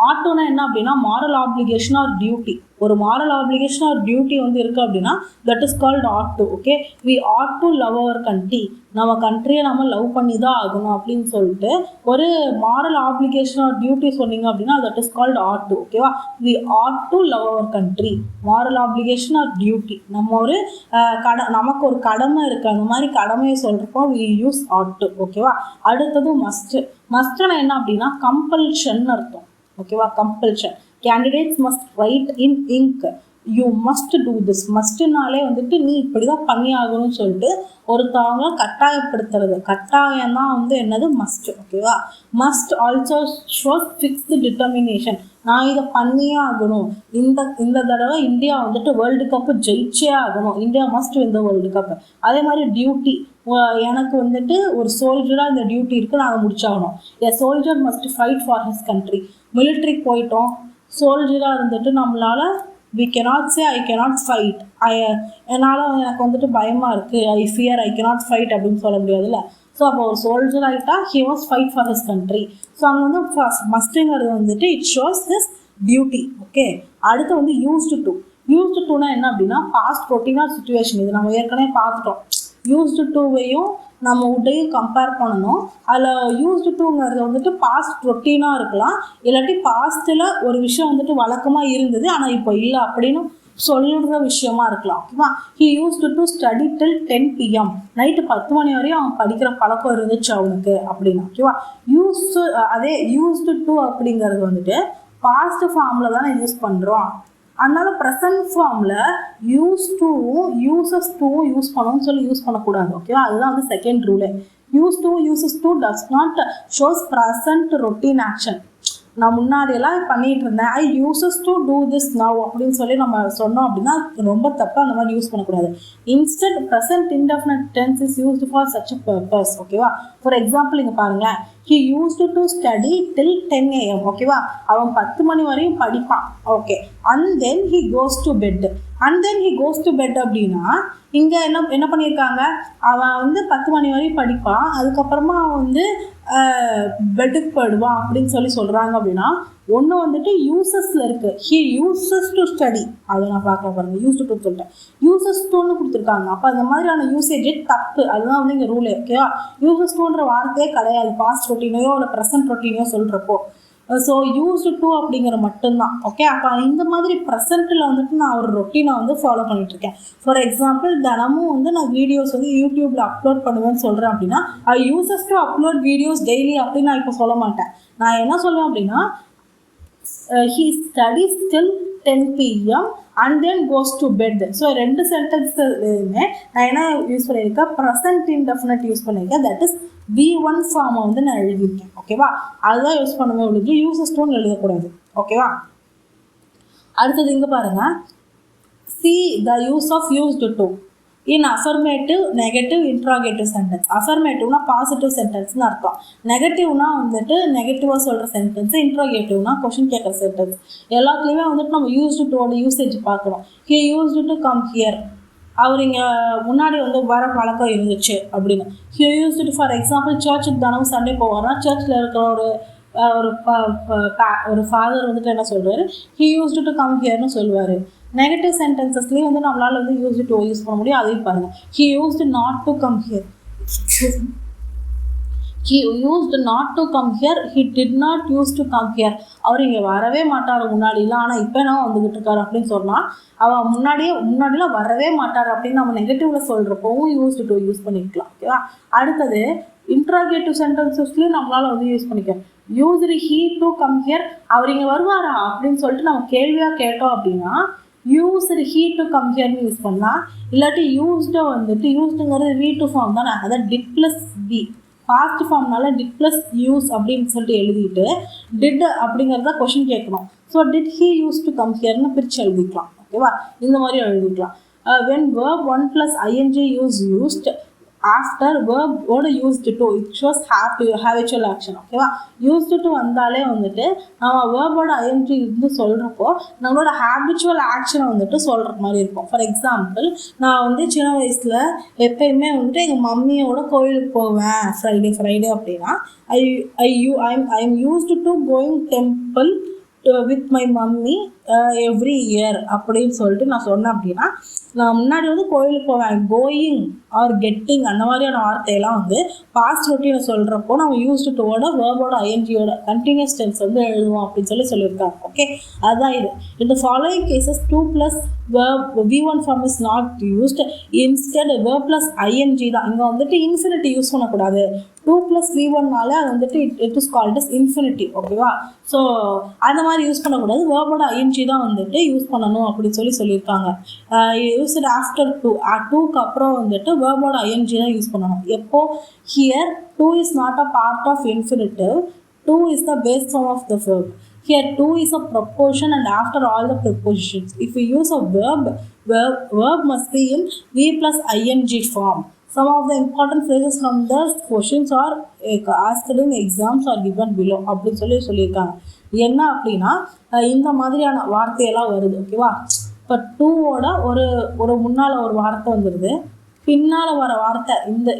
ஆட்டுனா என்ன அப்படின்னா மாரல் ஆப்ளிகேஷன் ஆர் டியூட்டி. ஒரு மாரல் ஆப்ளிகேஷன் ஆர் டியூட்டி வந்து இருக்குது அப்படின்னா that is called ought to. Okay, we ought to love our country. நம்ம கண்ட்ரியை நம்ம லவ் பண்ணி தான் ஆகணும் அப்படின்னு சொல்லிட்டு ஒரு மாரல் ஆப்ளிகேஷன் ஆர் டியூட்டி சொன்னீங்க அப்படின்னா that is called ought to. ஓகேவா? We ought to love our country. Moral obligation or duty, நம்ம ஒரு நமக்கு ஒரு கடமை இருக்குது, அந்த மாதிரி கடமையை சொல்கிறப்போ வி யூஸ் ஆட் டு. ஓகேவா? அடுத்தது மஸ்ட்னா என்ன அப்படின்னா கம்பல்ஷன் அர்த்தம். ஓகேவா? Compulsion. Candidates must write in ink. You must do this. மஸ்ட்னாலே வந்துட்டு நீ இப்படி தான் பண்ணி ஆகணும்னு சொல்லிட்டு ஒருத்தவங்க கட்டாயப்படுத்துறது. கட்டாயம் தான் வந்து என்னது, மஸ்ட். ஓகேவா? Must also shows fixed determination. நான் இதை பண்ணியே ஆகணும், இந்த தடவை இந்தியா வந்துட்டு வேர்ல்டு கப்பு ஜெயிச்சே ஆகணும், India must win the world cup. அதே மாதிரி டியூட்டி, எனக்கு வந்துட்டு ஒரு சோல்ஜராக இந்த டியூட்டி இருக்குது, நான் அதை முடிச்சாகணும். A soldier must fight for his country. மிலிட்ரிக்கு போயிட்டோம், சோல்ஜராக இருந்துட்டு நம்மளால் we cannot say I cannot fight. என்னால் எனக்கு வந்துட்டு பயமாக இருக்குது, ஐ ஃபியர் ஐ cannot fight அப்படின்னு சொல்ல முடியாதுல்ல. ஸோ அப்போ ஒரு சோல்ஜர் ஆகிட்டா he was fight for his country. So அங்கே வந்து மஸ்ட்டுங்கிறது வந்துட்டு it shows his duty. Okay, அடுத்து வந்து used to என்ன அப்படின்னா பாஸ்ட் ரொட்டீனாக சுச்சுவேஷன். இது நம்ம ஏற்கனவே பார்த்துட்டோம். யூஸ்டு டூவையும் நம்ம உட்டையும் கம்பேர் பண்ணணும். அதில் யூஸ்டு டூங்கிறது வந்துட்டு பாஸ்ட் ரொட்டீனாக இருக்கலாம், இல்லாட்டி பாஸ்ட்டில் ஒரு விஷயம் வந்துட்டு வழக்கமாக இருந்தது ஆனால் இப்போ இல்லை அப்படின்னு சொல்லுற விஷயமா இருக்கலாம். ஓகேவா? He used to study till 10 PM. Night 10 மணி வரையும் அவன் படிக்கிற பழக்கம் இருந்துச்சு அவனுக்கு அப்படின்னு. ஓகேவா? அதே யூஸ்டு டு அப்படிங்கிறது வந்துட்டு பாஸ்ட் ஃபார்மில் தானே யூஸ் பண்ணுறோம். அதனால ப்ரெசன்ட் ஃபார்மில் யூஸ் டூவும் யூசஸ் டூவும் யூஸ் பண்ணணும்னு சொல்லி யூஸ் பண்ணக்கூடாது. ஓகேவா? அதுதான் வந்து second ரூலே. used to, uses to does not shows present routine action. நான் முன்னாடியெல்லாம் பண்ணிகிட்டு இருந்தேன், I uses to do this now அப்படின்னு சொல்லி நம்ம சொன்னோம் அப்படின்னா ரொம்ப தப்பாக அந்த மாதிரி யூஸ் பண்ணக்கூடாது. Instead present indefinite tense is used for such a purpose. ஓகேவா? ஃபார் எக்ஸாம்பிள் இங்கே பாருங்களேன், he used to study till 10 AM. ஓகேவா? அவன் 10 மணி வரையும் படிப்பான். Okay. And then he goes to bed. And then he goes to bed அப்படின்னா இங்கே என்ன பண்ணியிருக்காங்க, அவன் வந்து 10 மணி வரையும் படிப்பான், அதுக்கப்புறமா அவன் வந்து பெட்டுக்கு போயிடுவான் அப்படின்னு சொல்கிறாங்க. அப்படின்னா ஒன்று வந்துட்டு யூசஸில் இருக்குது, ஹி யூசஸ் டு ஸ்டடி, அதை நான் பார்க்க பாருங்க, யூஸ் டு சொல்லிட்டேன், யூசஸ் டூன்னு கொடுத்துருக்காங்க. அப்போ அந்த மாதிரியான யூசேஜே தப்பு, அதுதான் வந்து இங்கே ரூலே. ஓகேவா? யூசஸ் டூன்ற வார்த்தையே கிடையாது பாஸ்ட் ரொட்டீனையோ இல்லை ப்ரெசன்ட் ரொட்டீனையோ சொல்கிறப்போ. ஸோ யூஸ்டு டூ அப்படிங்கிற மட்டும்தான். ஓகே. அப்போ இந்த மாதிரி ப்ரெசென்ட்டில் வந்துட்டு நான் ஒரு ரொட்டீனை வந்து ஃபாலோ பண்ணிகிட்ருக்கேன். ஃபார் எக்ஸாம்பிள் தினமும் வந்து நான் வீடியோஸ் வந்து யூடியூப்பில் அப்லோட் பண்ணுவேன்னு சொல்கிறேன் அப்படின்னா I uses to upload videos daily அப்படின்னு நான் இப்போ சொல்ல மாட்டேன். நான் என்ன சொல்லுவேன் அப்படின்னா he studies till 10 PM and then goes to bed. So 2 சென்டென்ஸுமே நான் என்ன யூஸ் பண்ணியிருக்கேன், ப்ரெசன்ட் இன்டெஃபினிட் யூஸ் பண்ணியிருக்கேன். தட் இஸ் V1 ஃபார்மை வந்து நான் எழுதியிருக்கேன். ஓகேவா? அதுதான் யூஸ் பண்ணுவேன், உங்களுக்கு யூசஸ் டூன்னு எழுதக்கூடாது. ஓகேவா? அடுத்தது இங்கே பாருங்கள், see the use of used to in affirmative, negative, interrogative sentence. அஃபர்மேட்டிவ்னா பாசிட்டிவ் சென்டென்ஸ்னு அர்த்தம், நெகட்டிவ்னா வந்துட்டு நெகட்டிவாக சொல்கிற சென்டென்ஸ், இன்ட்ராகேட்டிவ்னா கொஷின் கேட்குற சென்டென்ஸ். எல்லாத்துலேயுமே வந்துட்டு நம்ம யூஸ்டு டூவோட யூசேஜ் பார்க்கணும். He used to come here, அவர் இங்கே முன்னாடி வந்து வர பழக்கம் இருந்துச்சு அப்படின்னு. He used to, for example சர்ச்சுக்கு தினமும் சண்டே போவார்னா சர்ச்சில் இருக்கிற ஒரு ஃபாதர் வந்துட்டு என்ன சொல்கிறாரு, ஹி யூஸ்டு டு கம் ஹியர்னு சொல்லுவார். நெகட்டிவ் சென்டென்சஸ்லேயும் வந்து நம்மளால் வந்து யூஸ்டு டு யூஸ் பண்ண முடியும். அதையும் பாருங்கள், he used not to come here, he used not to come here, he did not use to come here. அவர் இங்கே வரவே மாட்டார் முன்னாடிலாம், ஆனால் இப்போ நான் வந்துக்கிட்டு இருக்காரு அப்படின்னு சொன்னால் அவன் முன்னாடிலாம் வரவே மாட்டார் அப்படின்னு நம்ம நெகட்டிவில் சொல்கிறப்பவும் யூஸ்டு டு யூஸ் பண்ணிக்கலாம். ஓகேவா? அடுத்தது இன்ட்ராகேட்டிவ் சென்டென்சஸ்லேயும் நம்மளால் வந்து யூஸ் பண்ணிக்கலாம். Used he to come here, அவர் இங்கே வருவாரா அப்படின்னு சொல்லிட்டு நம்ம கேள்வியாக கேட்டோம் அப்படின்னா யூஸ்டு ஹீ டு கம் ஹியர்னு யூஸ் பண்ணலாம். இல்லாட்டி யூஸ்டை வந்துட்டு, யூஸ்டுங்கிறது V2 ஃபார்ம் தானே, அதான் டிட் ப்ளஸ் பி, பாஸ்ட் ஃபார்ம்னால டிட் ப்ளஸ் யூஸ் அப்படின்னு சொல்லிட்டு எழுதிட்டு டிட் அப்படிங்கிறத கொஷின் கேட்கணும். So did he use to come ஹியர்னு பிரித்து எழுதிக்கலாம். ஓகேவா? இந்த மாதிரி எழுதிக்கலாம். when verb 1 plus ing is used after verb ஓட used to, it shows habitual action. ஓகேவா? used to வந்தாலே வந்துட்டு நம்ம வேர்போட ing இருந்து சொல்கிறப்போ நம்மளோட ஹேபிச்சுவல் ஆக்ஷனை வந்துட்டு சொல்கிற மாதிரி இருக்கும். ஃபார் எக்ஸாம்பிள் நான் வந்து சின்ன வயசில் எப்பயுமே வந்துட்டு எங்கள் மம்மியோட கோயிலுக்கு போவேன் ஃப்ரைடே அப்படின்னா I am used to going temple with my mummy every year அப்படின்னு சொல்லிட்டு நான் சொன்னேன் அப்படின்னா நான் முன்னாடி வந்து கோயிலுக்கு போவேன். கோயிங் ஆர் கெட்டிங் அந்த மாதிரியான வார்த்தையெல்லாம் வந்து பாஸ்ட் ரொட்டீனை சொல்கிறப்போ நம்ம யூஸ்டு டுவோட வேர்போட ஐஎன்ஜியோட கண்டினியூஸ் டென்ஸ் வந்து எழுதுவோம் அப்படின்னு சொல்லியிருக்காங்க. ஓகே, அதுதான் இது. இந்த following cases 2 + verb V1 form is not used, instead verb + ing தான். இங்கே வந்துட்டு இன்ஃபினிட்டி யூஸ் பண்ணக்கூடாது. 2 + V1னால அது வந்துட்டு it is called as infinity. ஓகேவா? ஸோ அந்த மாதிரி யூஸ் பண்ணக்கூடாது, வேர்போட ஐஎன்ஜி தான் வந்துட்டு யூஸ் பண்ணணும் அப்படின்னு சொல்லியிருக்காங்க. யூஸ்ட் ஆஃப்டர் டூ, டூக்கு அப்புறம் வந்துட்டு வேர்போட ஐஎன்ஜி தான் யூஸ் பண்ணணும். எப்போ? Here 2 is not a part of infinitive, 2 is the base form of the verb. Here 2 is a proposition and after all the prepositions. If we use a verb must be in V + ing form. Some of the important phrases from the questions are asked in exams are given below அப்படின்னு சொல்லியிருக்காங்க. என்ன அப்படின்னா இந்த மாதிரியான வார்த்தையெல்லாம் வருது. ஓகேவா? இப்போ 2ஓட ஒரு முன்னால் ஒரு வார்த்தை வந்துடுது, பின்னால் வர வார்த்தை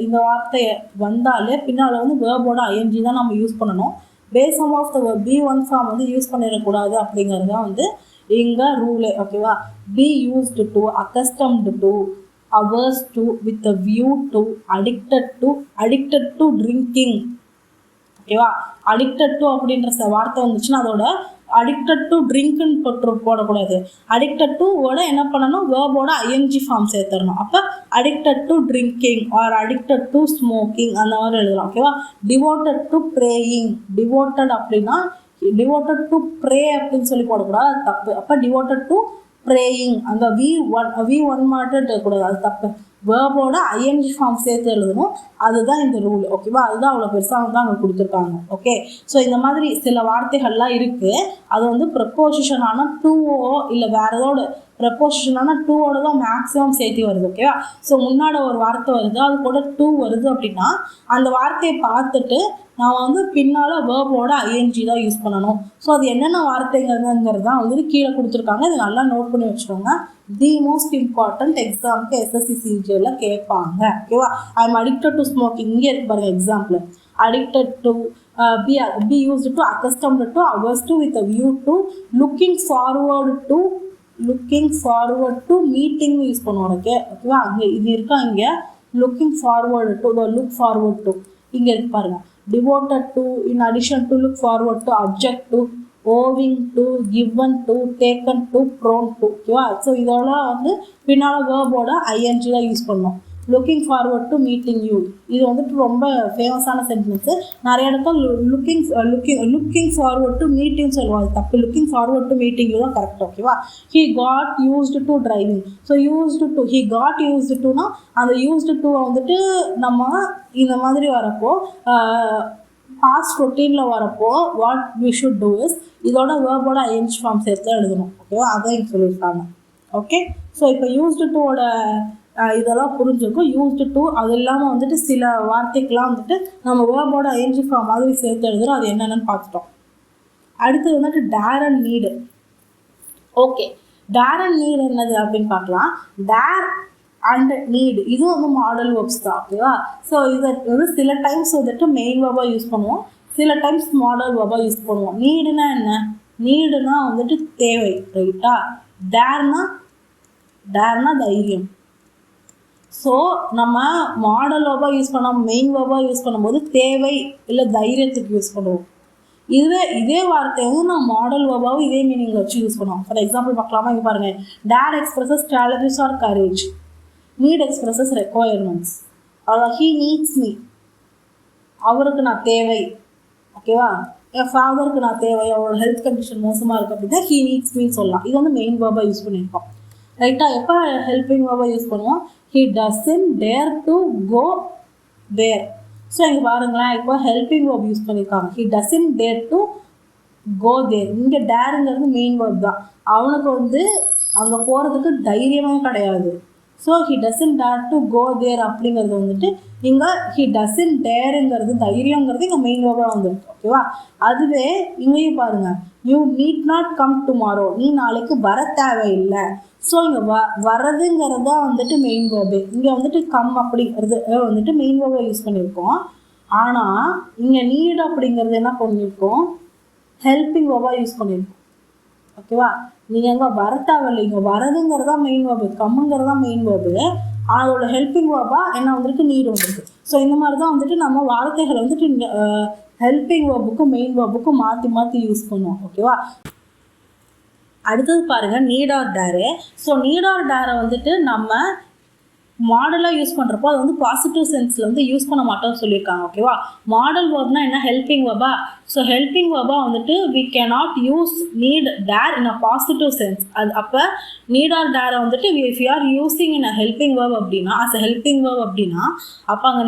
இந்த வார்த்தையை வந்தாலே பின்னால் வந்து வேர்போட ஐஎன்ஜி தான் நம்ம யூஸ் பண்ணணும். Base form of the V1 form வந்து யூஸ் பண்ணிடக்கூடாது அப்படிங்கிறது தான் வந்து இங்கே ரூலே. ஓகேவா? Be used to, accustomed to, averse to, with a view to, addicted to drinking. ஓகேவா? அடிக்டட் டு அப்படின்ற வார்த்தை வந்துச்சுன்னா அதோட அடிக்டட் டு ட்ரிங்க்னு போடக்கூடாது. அடிக்டட் டு ஓட என்ன பண்ணணும், வேர்போட ஐஎன்ஜி ஃபார்ம் சேர்த்துடணும். அப்போ addicted to drinking or addicted to smoking அந்த மாதிரி எழுதலாம். ஓகேவா? டிவோட்டட் டு ப்ரேயிங், டிவோட்டட் அப்படின்னா டிவோட்டட் டு ப்ரே அப்படின்னு சொல்லி போடக்கூடாது, அது தப்பு. அப்போ டிவோட்டட் டு praying அந்த V1 மட்டும் இருக்கக்கூடாது, அது தப்பு. வேர்போட ஐஎன்ஜி ஃபார்ம் சேர்த்து எழுதணும். அதுதான் இந்த ரூல். ஓகேவா? அதுதான் அவ்வளோ பெருசாக வந்து அங்கே கொடுத்துருக்காங்க. ஓகே, ஸோ இந்த மாதிரி சில வார்த்தைகள்லாம் இருக்குது. அது வந்து ப்ரெப்போசிஷனான டூவோ இல்லை வேறு ஏதோட ப்ரெப்போசிஷனான டூவோட தான் மேக்ஸிமம் சேர்த்து வருது. ஓகேவா? ஸோ முன்னாடி ஒரு வார்த்தை வருது, அது கூட டூ வருது அப்படின்னா அந்த வார்த்தையை பார்த்துட்டு நான் வந்து பின்னால் வேர்போட ஐஎன்ஜி தான் யூஸ் பண்ணணும். ஸோ அது என்னென்ன வார்த்தைங்கிறது தான் வந்துட்டு கீழே கொடுத்துருக்காங்க. இது நல்லா நோட் பண்ணி வச்சுக்கோங்க. தி மோஸ்ட் இம்பார்ட்டன்ட் எக்ஸாமுக்கு SSC CHSL கேட்பாங்க. ஓகேவா? I am addicted to smoking. இங்கே இருக்கு பாருங்க example. Addicted to be used to, accustomed to, averse to, with a view to, looking forward to meeting use பண்ணுவோம். ஓகேவா? அங்கே இது இருக்கா, இங்கே looking forward to, look forward to இங்கே இருக்கு பாருங்க. devoted to, in addition to, look forward to, object to, owing to, given to, taken to, prone to. ஓகேவா? ஸோ இதெல்லாம் வந்து பின்னால் வேர்போட ஐஎன்ஜி தான் யூஸ் பண்ணோம். Looking forward to meeting you, இது வந்துட்டு ரொம்ப ஃபேமஸான சென்டென்ஸு. நிறைய இடத்துல லுக்கிங் ஃபார்வர்ட் டு மீட்டிங் சொல்லுவாங்க, தப்பு. Looking forward to meeting you தான் கரெக்ட். ஓகேவா? He got used to driving. So used to, he got used டுனா அந்த யூஸ்டு டு வந்துட்டு நம்ம இந்த மாதிரி வரப்போ பாஸ்ட் ரொட்டீனில் வரப்போ what we should do is இதோட வேர்போட ஐஎன்ஜி ஃபார்ம் சேர்த்து எழுதணும். ஓகேவா? அதான் இங்கே சொல்லியிருக்காங்க. ஓகே, ஸோ இப்போ யூஸ்டு டூவோட இதெல்லாம் புரிஞ்சுக்கும். யூஸ்டு டு அது இல்லாமல் வந்துட்டு சில வார்த்தைக்கெலாம் வந்துட்டு நம்ம வேர்போட ஐஎன்ஜி ஃபார்ம் மாதிரி சேர்த்து எழுதுகிறோம். அது என்னென்னு பார்த்துட்டோம். அடுத்தது வந்துட்டு dare and need. Okay, dare and need என்னது அப்படின்னு பார்க்கலாம். டேர் அண்ட் நீடு இது வந்து மாடல் வேர்ப்ஸ் தான். ஓகேவா? ஸோ இதை வந்து சில டைம்ஸ் வந்துட்டு மெயின் வேர்பாக யூஸ் பண்ணுவோம், சில டைம்ஸ் மாடல் வேர்பாக யூஸ் பண்ணுவோம். நீடுனா என்ன? நீடுனா வந்துட்டு தேவை. ரைட்டா? டேர்னா தைரியம். ஸோ நம்ம மாடல் வேர்பாக யூஸ் பண்ணோம், மெயின் வேர்பாக யூஸ் பண்ணும்போது தேவை இல்லை தைரியத்துக்கு யூஸ் பண்ணுவோம். இதே வார்த்தையை வந்து நம்ம மாடல் வேர்பாகவும் இதே மீனிங் வச்சு யூஸ் பண்ணுவோம். ஃபார் எக்ஸாம்பிள் பார்க்கலாமா? இங்கே பாருங்கள். Dare expresses challenges or courage. Need expresses requirements. அதாவது ஹீ நீட்ஸ் மீ, அவருக்கு நான் தேவை. ஓகேவா? என் ஃபாதருக்கு நான் தேவை, அவரோட ஹெல்த் கண்டிஷன் மோசமாக இருக்குது அப்படின்னா ஹீ நீட்ஸ் மீன்னு சொல்லலாம். இது வந்து மெயின் வேர்பாக யூஸ் பண்ணியிருக்கோம். ரைட்டா? எப்போ ஹெல்பிங் வேர்பாக யூஸ் பண்ணுவோம்? he doesn't dare to go there. So இங்கே பாருங்களேன், இப்போ ஹெல்பிங் வேர்ப் யூஸ் பண்ணியிருக்காங்க. he doesn't dare to go there. இங்கே டேருங்கிறது மெயின் வேர்ப் தான். அவனுக்கு வந்து அங்கே போகிறதுக்கு தைரியமே கிடையாது. So he doesn't dare to go there அப்படிங்கிறது வந்துட்டு இங்கே he doesn't dareங்கிறது தைரியங்கிறது இங்கே மெயின் வேர்பாக வந்துருக்கு. ஓகேவா? அதுவே இங்கேயும் பாருங்கள். you need not come tomorrow. நீ நாளைக்கு வர தேவையில்லை. ஸோ இங்கே வரதுங்கிறது தான் வந்துட்டு மெயின் வேர்பு. இங்கே வந்துட்டு கம் அப்படிங்கிறது வந்துட்டு மெயின் வேர்பை யூஸ் பண்ணியிருக்கோம். ஆனால் இங்கே நீட் அப்படிங்கிறது என்ன பண்ணியிருக்கோம்? ஹெல்பிங் வேர்பாக யூஸ் பண்ணியிருக்கோம். ஓகேவா? நீங்கள் இங்கே வர தேவையில்லை, இங்கே வரதுங்கிறதா மெயின் வேர்பு, கம்முங்கிறதா மெயின் வேர்பு. அதோட ஹெல்பிங் வேர்பாக என்ன வந்துருக்கு? நீட் வந்துருக்கு. ஸோ இந்த மாதிரி தான் வந்துட்டு நம்ம வார்த்தைகளை வந்துட்டு ஹெல்பிங் வேர்புக்கும் மெயின் வேர்புக்கும் மாற்றி யூஸ் பண்ணுவோம். ஓகேவா? அடுத்தது பாருங்கள், need or dare. So need or டேரை வந்துட்டு நம்ம மாடலாக யூஸ் பண்ணுறப்போ அது வந்து பாசிட்டிவ் சென்ஸில் வந்து யூஸ் பண்ண மாட்டோம்னு சொல்லியிருக்காங்க. ஓகேவா? மாடல் வேர்ப்னா என்ன? ஹெல்பிங் வேர்பா. ஸோ ஹெல்பிங் வேர்பாக வந்துட்டு we cannot use need dare in a positive sense. அது அப்போ நீட் ஆர் டேரை வந்துட்டு if you are using in a helping verb அப்படின்னா as a helping verb அப்படின்னா அப்போ அங்கே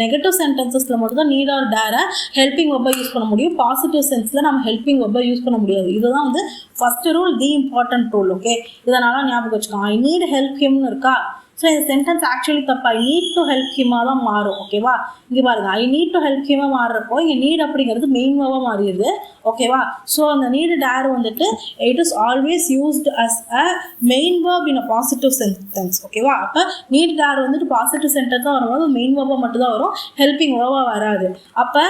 நெகட்டிவ் சென்டென்சஸில் மட்டும் தான் நீட் ஆர் டேரை ஹெல்பிங் வேர்பாக யூஸ் பண்ண முடியும். பாசிட்டிவ் சென்ஸில் நம்ம ஹெல்பிங் வேர்பாக யூஸ் பண்ண முடியாது. இதுதான் வந்து first rule, the important rule. Okay, இதனால் ஞாபகம் வச்சுக்கோங்க. ஐ நீட் ஹெல்ப் ஹிம்னு இருக்கா? ஸோ இந்த சென்டென்ஸ் ஆக்சுவலி தப்பு. ஐ நீட் டு ஹெல்ப் ஹிம்மாக தான் மாறும். ஓகேவா? இங்கே பாருங்கள், ஐ நீட் டு ஹெல்ப் ஹிம்மாக மாறுறப்போ இங்கே நீட் அப்படிங்கிறது மெயின் வேர்பாக மாறிடுது. ஓகேவா? ஸோ அந்த நீடு டேர் வந்துட்டு it is always used as a main verb in a positive sentence. ஓகேவா? அப்போ நீட் டேர் வந்துட்டு பாசிட்டிவ் சென்டென்ஸாக வரும்போது மெயின் வேர்பாக மட்டும்தான் வரும், ஹெல்பிங் வேர்பாக வராது. அப்போ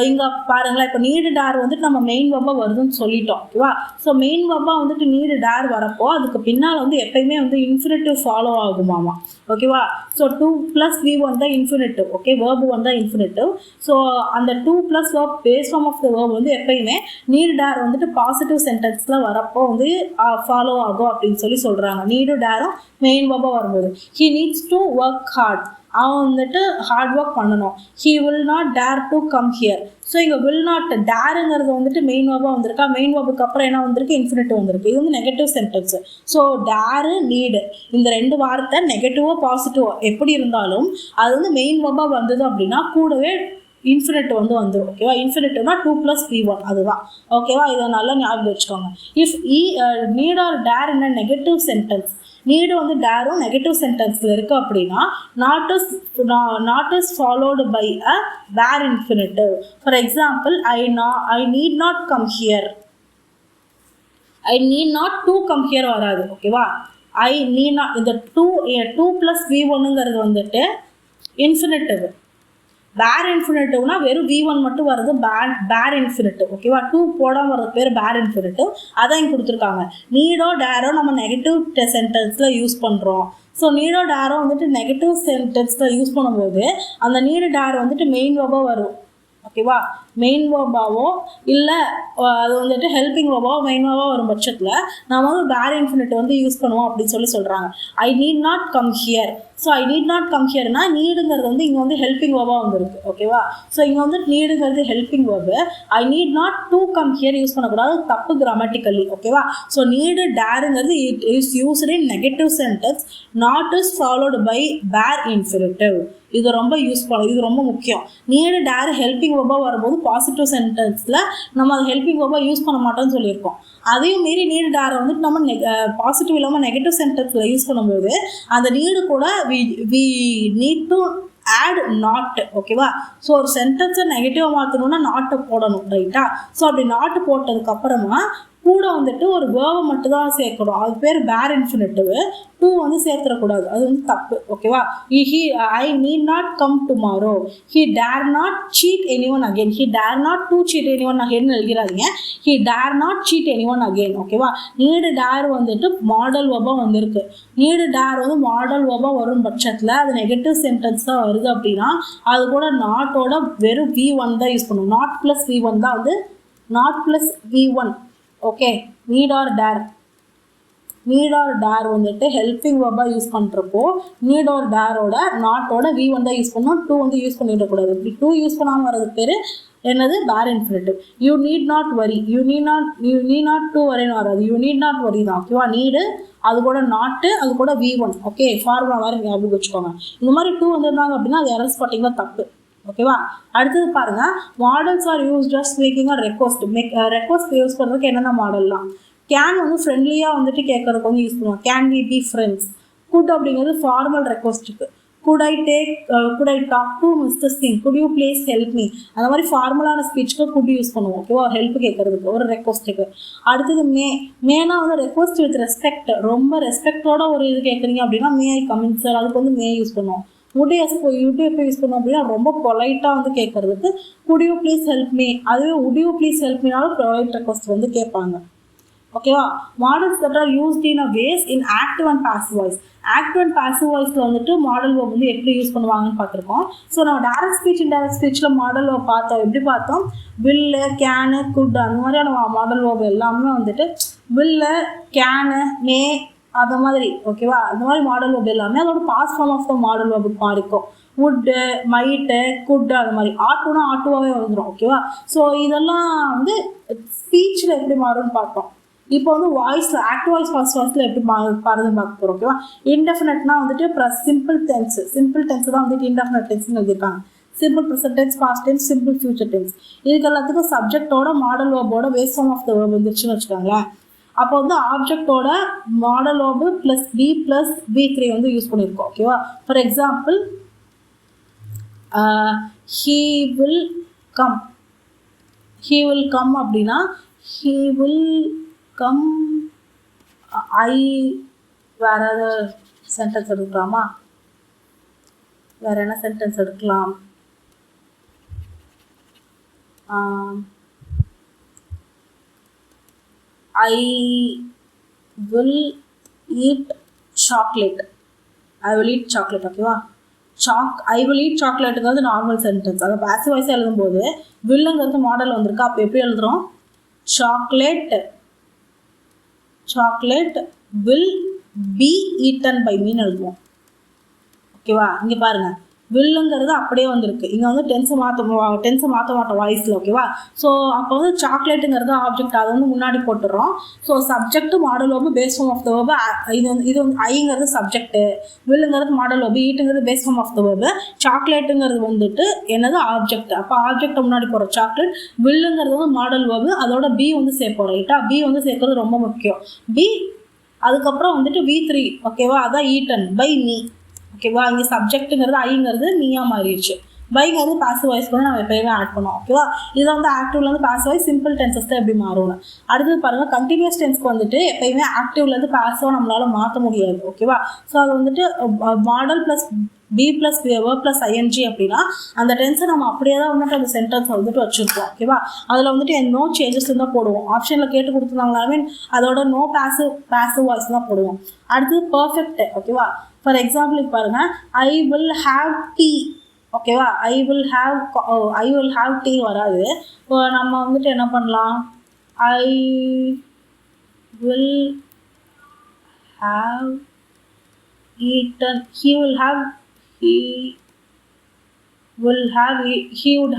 இங்கே பாருங்களேன், இப்போ நீடு டேர் வந்துட்டு நம்ம மெயின் வேர்பாக வருதுன்னு சொல்லிட்டோம். ஓகேவா? ஸோ மெயின் வேர்பாக வந்துட்டு நீடு டேர் வரப்போ அதுக்கு பின்னால் வந்து எப்பயுமே வந்து இன்ஃபினிட்டிவ் ஃபாலோ ஆகுமாமா. ஓகேவா? ஸோ 2 + V1 தான் இன்ஃபினிட்டிவ். ஓகே, வேர்பு தான் இன்ஃபினிட்டிவ். ஸோ அந்த 2 + verb base form of the verb வந்து எப்பயுமே நீடு டேர் வந்துட்டு பாசிட்டிவ் சென்டென்ஸில் வரப்போ வந்து ஃபாலோ ஆகும் அப்படின்னு சொல்கிறாங்க. நீடு டேரும் மெயின் வேர்பாக வரும்போது he needs to work hard. அவன் வந்துட்டு ஹார்ட் ஒர்க் பண்ணணும். He will not dare to come here. So இங்கே வில் நாட் டேருங்கிறது வந்துட்டு மெயின் வேர்பாக வந்திருக்கா. மெயின் வேர்புக்கு அப்புறம் என்ன வந்திருக்கு, இன்ஃபினிட்டிவ் வந்திருக்கு. இது வந்து நெகட்டிவ் சென்டென்ஸ். ஸோ டேரு நீடு இந்த ரெண்டு வார்த்தை நெகட்டிவோ பாசிட்டிவோ எப்படி இருந்தாலும் அது வந்து மெயின் வேர்பாக வந்தது அப்படின்னா கூடவே இன்ஃபினிட்டிவ் வந்து வந்துடும். ஓகேவா, இன்ஃபினிட்டிவ்னா 2 + V1 அதுதான். ஓகேவா, இதை நல்லா ஞாபகம் வச்சுக்கோங்க. If need or dare in a negative sentence, need வந்து டேரும் நெகட்டிவ் சென்டென்ஸில் இருக்குது அப்படின்னா not is followed by a bare infinitive. For example, I need not come here. I need not to come here வராது. ஓகேவா, ஐ நீட் நாட் இந்த 2 + V1ங்கிறது வந்துட்டு இன்ஃபினிட்டிவ். பேர் இன்ஃபினிட்டிவ்னா வெறும் V1 மட்டும் வருது, பேர் இன்ஃபினிட்டிவ். ஓகேவா, 2 போடாமல் வர்றது பேர் பேர் இன்ஃபினிட்டிவ். அதான் இங்கே கொடுத்துருக்காங்க. நீடோ டேரோ நம்ம நெகட்டிவ் சென்டென்ஸில் யூஸ் பண்ணுறோம். ஸோ நீடோ டேரோ வந்துட்டு நெகட்டிவ் சென்டென்ஸில் யூஸ் பண்ணும்போது அந்த நீடு டேர் வந்துட்டு மெயின் வேர்பாக வரும். ஓகேவா, மெயின் வேர்பாவோ இல்லை அது வந்துட்டு ஹெல்பிங் வேர்பாவோ மெயின் வேர்பாக வரும் பட்சத்தில் நம்ம வந்து பேர் இன்ஃபினிட்டிவ் வந்து யூஸ் பண்ணுவோம் அப்படின்னு சொல்கிறாங்க. I need not come here. So I need not come ஹியர்னா நீடுங்கிறது வந்து இங்கே வந்து ஹெல்பிங் வேர்பாக வந்துருக்கு. ஓகேவா, ஸோ இங்கே வந்து நீடுங்கிறது helping verb. I need not to come here use பண்ணக்கூடாது, தப்பு கிராமட்டிக்கலி. ஓகேவா, ஸோ நீடு டேருங்கிறது it is used in negative sentence, not is followed by bare infinitive. இது ரொம்ப யூஸ் பண்ண, இது ரொம்ப முக்கியம். நீடு டேர் ஹெல்பிங் வேர்பாக வரும்போது பாசிட்டிவ் சென்டென்ஸில் நம்ம அது ஹெல்பிங் வேர்பாக யூஸ் பண்ண மாட்டோம்னு சொல்லியிருக்கோம். அதையும் மீறி நீடு டேரை வந்துட்டு நம்ம பாசிட்டிவ் இல்லாமல் நெகட்டிவ் சென்டென்ஸில் யூஸ் பண்ணும்போது அந்த நீடு கூட we need to add not. ஓகேவா, ஸோ ஒரு சென்டென்ஸை நெகட்டிவாக மாற்றணும்னா நாட்டை போடணும். ரைட்டா, ஸோ அப்படி நாட்டு போட்டதுக்கப்புறமா கூட வந்துட்டு ஒரு வேர்வை மட்டும் தான் சேர்க்கணும். அது பேர் பேர் இன்ஃபினிட்டிவ். 2 வந்து சேர்த்துடக்கூடாது, அது வந்து தப்பு. ஓகேவா, I need not come tomorrow. He dare not cheat anyone again. He dare not to cheat anyone again எழுதிடாதீங்க. He dare not cheat anyone again. ஓகேவா, நீடு டேர் வந்துட்டு மாடல் வேர்பாக வந்திருக்கு. நீடு டேர் வந்து மாடல் வேர்பாக வரும் பட்சத்தில் அது நெகட்டிவ் சென்டென்ஸ் தான் வருது அப்படின்னா அது கூட நாட்டோட வெறும் V1 தான் யூஸ் பண்ணுவோம். நாட் + V1 தான் வந்து not + V1. Okay, need or dare வந்துட்டு ஹெல்பிங் வேர்பாக யூஸ் பண்ணுறப்போ நீட் ஆர் டேரோட நாட்டோட V1 தான் யூஸ் பண்ணணும். 2 வந்து யூஸ் பண்ணிடக்கூடாது. இப்படி 2 யூஸ் பண்ணாமல் வர்றது பேர் என்னது, bare infinitive. You need not worry. You need not to வரின்னு வராது, யூ நீட் நாட் வரி தான். ஓகேவா, நீடு அது கூட நாட்டு அது கூட V1. ஓகே, ஃபார்முலா வேறு ஞாபகம் வச்சுக்கோங்க. இந்த மாதிரி 2 வந்துருந்தாங்க அப்படின்னா அது எரர் ஸ்பாட்டிங் தான் தப்பு. ஓகேவா, அடுத்தது பாருங்க, modals are use just making a request. Request யூஸ் பண்ணுறதுக்கு என்னென்ன மாடல்லாம், கேன் வந்து ஃப்ரெண்ட்லியாக வந்துட்டு கேட்கறதுக்கு வந்து யூஸ் பண்ணுவோம். Can we be friends. Could அப்படிங்கிறது ஃபார்மல் ரெக்வஸ்ட்டுக்கு. Could I talk to mister Singh, could you please help me. அந்த மாதிரி ஃபார்மலான ஸ்பீச்சுக்கு குட் யூஸ் பண்ணுவோம். ஓகேவா, ஹெல்ப் கேட்கறதுக்கு ஒரு ரெக்வஸ்ட்டுக்கு. அடுத்தது மேனா வந்து ரெக்வஸ்ட் வித் ரெஸ்பெக்ட். ரொம்ப ரெஸ்பெக்டோட ஒரு இது கேட்குறீங்க அப்படின்னா மே ஐ கம் இன் சார், அதுக்கு வந்து மே யூஸ் பண்ணுவோம். யூடியூப் யூஸ் பண்ணோம் அப்படின்னா ரொம்ப பொலைட்டாக வந்து கேட்கறதுக்கு could you please help me. அதுவே உட் யூ ப்ளீஸ் ஹெல்ப் மீனாலும் ப்ரொவைட் ரெக்வஸ்ட் வந்து கேட்பாங்க. ஓகேவா, modals that are used in a ways in active and passive voice. Active and passive வாய்ஸில் வந்துட்டு மாடல் வேர்ப் வந்து எப்படி யூஸ் பண்ணுவாங்கன்னு பார்த்துருக்கோம். ஸோ நம்ம டைரக்ட் ஸ்பீச் இன்டைரக்ட் ஸ்பீச்சில் மாடல் வேர்ப் பார்த்தோம். எப்படி பார்த்தோம், வில்லு கேனு குட் அந்த மாதிரியான மாடல் வேர்ப் எல்லாமே வந்துட்டு வில்லு கேனு மே அந்த மாதிரி. ஓகேவா, அந்த மாதிரி மாடல் வேர்ப் எல்லாமே அதோட past form of the modal வேர்புக்கு மாறிக்கும். வுட்டு மைட்டு குட்டு அது மாதிரி. ஆட்டுனா ஆட்டுவாகவே வந்துடும். ஓகேவா, ஸோ இதெல்லாம் வந்து ஸ்பீச்சில் எப்படி மாறும்னு பார்த்தோம். இப்போ வந்து வாய்ஸில் ஆக்டிவ் வாய்ஸ் பாஸ்ட் வாய்ஸில் எப்படி பாருதுன்னு பார்க்க போகிறோம். ஓகேவா, இன்டெஃபினட்னா வந்துட்டு சிம்பிள் டென்ஸ் தான் வந்துட்டு இன்டெஃபினட் டென்ஸ்னு எழுதியிருக்காங்க. Simple present tense, past tense, simple future tense. இதுக்கு எல்லாத்துக்கும் சப்ஜெக்டோட மாடல் வேர்போட base form of the verb வந்துருச்சுன்னு வச்சுக்கோங்களேன். அப்போ வந்து ஆப்ஜெக்டோட மாடல் வேர்பு +B + B3 வந்து யூஸ் பண்ணியிருக்கோம். ஓகேவா, for example he will come அப்படின்னா he will come. வேற ஏதாவது சென்டென்ஸ் எடுக்கலாமா, வேற என்ன சென்டென்ஸ் எடுக்கலாம், I will eat chocolate. ஓகேவா, ஐ வில் ஈட் சாக்லேட்டுங்கிறது நார்மல் சென்டென்ஸ். அதை பாசிவ் வாய்ஸாக எழுதும்போது வில்லுங்கிறது மாடல் வந்திருக்கு. அப்போ எப்படி எழுதுகிறோம், chocolate will be eaten by மீன்னு எழுதுவோம். ஓகேவா? இங்கே பாருங்கள், வில்லுங்கிறது அப்படியே வந்திருக்கு. இங்கே வந்து டென்ஸை மாற்ற மாட்டோம் வாய்ஸில். ஓகேவா? ஸோ அப்போ வந்து சாக்லேட்டுங்கிறது ஆப்ஜெக்ட், அதை வந்து முன்னாடி போட்டுடுறோம். So subject modal verb, base form of the verb. இது வந்து ஐங்கிறது சப்ஜெக்ட்டு, வில்லுங்கிறது மாடல் வேர்பு, ஈட்டுங்கிறது base form of the verb, சாக்லேட்டுங்கிறது வந்துட்டு என்னது ஆப்ஜெக்ட். அப்போ ஆப்ஜெக்டை முன்னாடி போடுறோம் சாக்லேட், வில்லுங்கிறது வந்து மாடல் வேர்பு, அதோட பி வந்து சேர்ப்போம். ரைட்டா? பி வந்து சேர்க்கறது ரொம்ப முக்கியம். பி, அதுக்கப்புறம் வந்துட்டு V3. ஓகேவா? அதான் ஈட்டன் பை மீ. ஓகேவா? இங்கே சப்ஜெக்ட்டுங்கிறது ஐங்கிறது நீயா மாறிடுச்சு. பைங்கிறது பாசிவ் வாய்ஸ் கூட நம்ம எப்பயுமே ஆட் பண்ணுவோம். ஓகேவா? இதை வந்து ஆக்டிவ்லேருந்து பாசிவ் வாய்ஸ், சிம்பிள் டென்சஸ் தான் எப்படி மாறும். அடுத்தது பாருங்கள், கண்டினியூஸ் டென்ஸ்க்கு வந்துட்டு எப்பயுமே ஆக்டிவ்லேருந்து பாசிவாக நம்மளால் மாற்ற முடியாது. ஓகேவா? ஸோ அது வந்துட்டு modal plus be plus verb plus ING அப்படின்னா அந்த டென்ஸை நம்ம அப்படியே தான் வந்துட்டு அந்த சென்டென்ஸை வந்துட்டு வச்சுருப்போம். ஓகேவா? அதில் வந்துட்டு நோ சேஞ்சஸ் தான் போடுவோம். ஆப்ஷனில் கேட்டு கொடுத்துருந்தாங்களாமே அதோட நோ பாசிவ் வாய்ஸ் தான் போடுவோம். அடுத்தது பர்ஃபெக்ட். ஓகேவா? ஃபார் எக்ஸாம்பிளுக்கு பாருங்கள், ஐ வில் ஹாவ் டீ. ஓகேவா? ஐ வில் ஹாவ் டீ வராது. இப்போ நம்ம வந்துட்டு என்ன பண்ணலாம், ஐ will have eaten, he would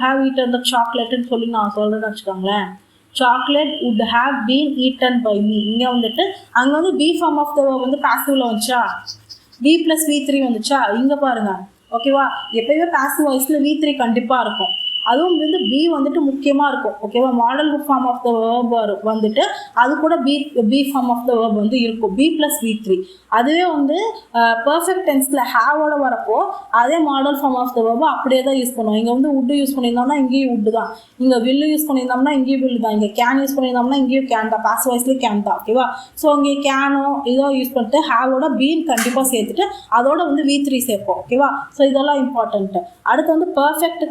have eaten the chocolate ன்னு சொல்லி நான் சொல்கிறேன்னு வச்சுக்கோங்களேன். Chocolate would have been eaten by me. இங்கே வந்துட்டு அங்கே வந்து பி ஃபார்ம் ஆஃப் த வந்து பாசிவ்ல வந்துச்சா, பி ப்ளஸ் V3 வந்துச்சா. இங்கே பாருங்கள். ஓகேவா? எப்பயுமே பாசிவ் வாய்ஸில் V3 கண்டிப்பாக இருக்கும். அதுவும் வந்து பி வந்துட்டு முக்கியமாக இருக்கும். ஓகேவா? Modal form of the verb வந்துட்டு அது கூட be form of the verb வந்து இருக்கும், பி ப்ளஸ் V3. அதுவே வந்து பர்ஃபெக்ட் டென்ஸில் ஹேவோட வரப்போ அதே மாடல் ஃபார்ம் ஆஃப் த வேர்பை அப்படியே தான் யூஸ் பண்ணுவோம். இங்கே வந்து உட்டு யூஸ் பண்ணியிருந்தோம்னா இங்கேயும் உட்டு தான், இங்கே வில்லு யூஸ் பண்ணியிருந்தோம்னா இங்கேயும் வில்லு தான், இங்கே கேன் யூஸ் பண்ணியிருந்தோம்னா இங்கேயும் கேன் தான், பாஸ் வாய்ஸ்லேயும் கேன் தான். ஓகேவா? ஸோ இங்கே கேனோ இதோ யூஸ் பண்ணிட்டு ஹேவோட பீன் கண்டிப்பாக சேர்த்துட்டு அதோட வந்து V3 சேர்ப்போம். ஓகேவா? ஸோ இதெல்லாம் இம்பார்ட்டன்ட்டு. அடுத்து வந்து பர்ஃபெக்ட்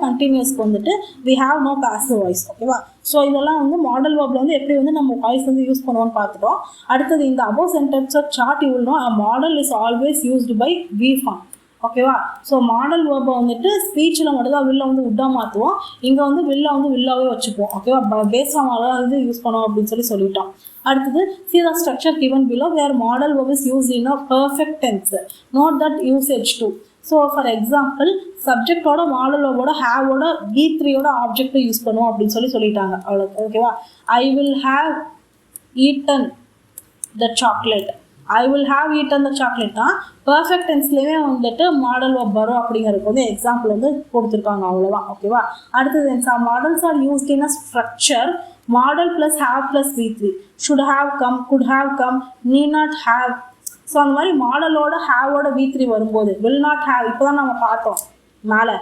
கண்டினியூஸ்க்கு வந்துட்டு we have no passive voice. ஓகேவா? ஸோ இதெல்லாம் வந்து மாடல் வேர்பில் வந்து எப்படி வந்து நம்ம வாய்ஸ் வந்து யூஸ் பண்ணுவோம்னு பார்த்துட்டோம். அடுத்தது இந்த above sentence chart you will know a model is always used by V form. ஓகேவா? ஸோ மாடல் வேர்பை வந்துட்டு ஸ்பீச்சில் மட்டும்தான் வில்ல வந்து உட்டாக மாற்றுவோம், இங்கே வந்து வில்ல வந்து வில்லாவே வச்சுப்போம். ஓகேவா? பேஸ் ஃபார்மாக வந்து யூஸ் பண்ணுவோம் அப்படின்னு சொல்லிட்டோம். அடுத்தது see the structure given below where model verb is used in a perfect tense. Note that usage too. So for example சப்ஜெக்டோட மாடலோட ஹேவோட V3யோட ஆப்ஜெக்டை யூஸ் பண்ணுவோம் அப்படின்னு சொல்லிட்டாங்க. அவ்வளோ. ஓகேவா? I will have eaten the chocolate. I will have eaten the சாக்லேட்னா பர்ஃபெக்ட் டென்ஸ்லேயே வந்துட்டு மாடல் வேர்ப் வரும் அப்படிங்கிறதுக்கு வந்து எக்ஸாம்பிள் வந்து கொடுத்துருக்காங்க. அவ்வளோதான். ஓகேவா? அடுத்தது models R used in a structure model plus have plus V3. should have come, could have come, need not have. So அந்த மாதிரி மாடலோட ஹேவோட V3 வரும்போது வில் நாட் ஹேவ், இப்போ தான் நம்ம பார்த்தோம் மேலே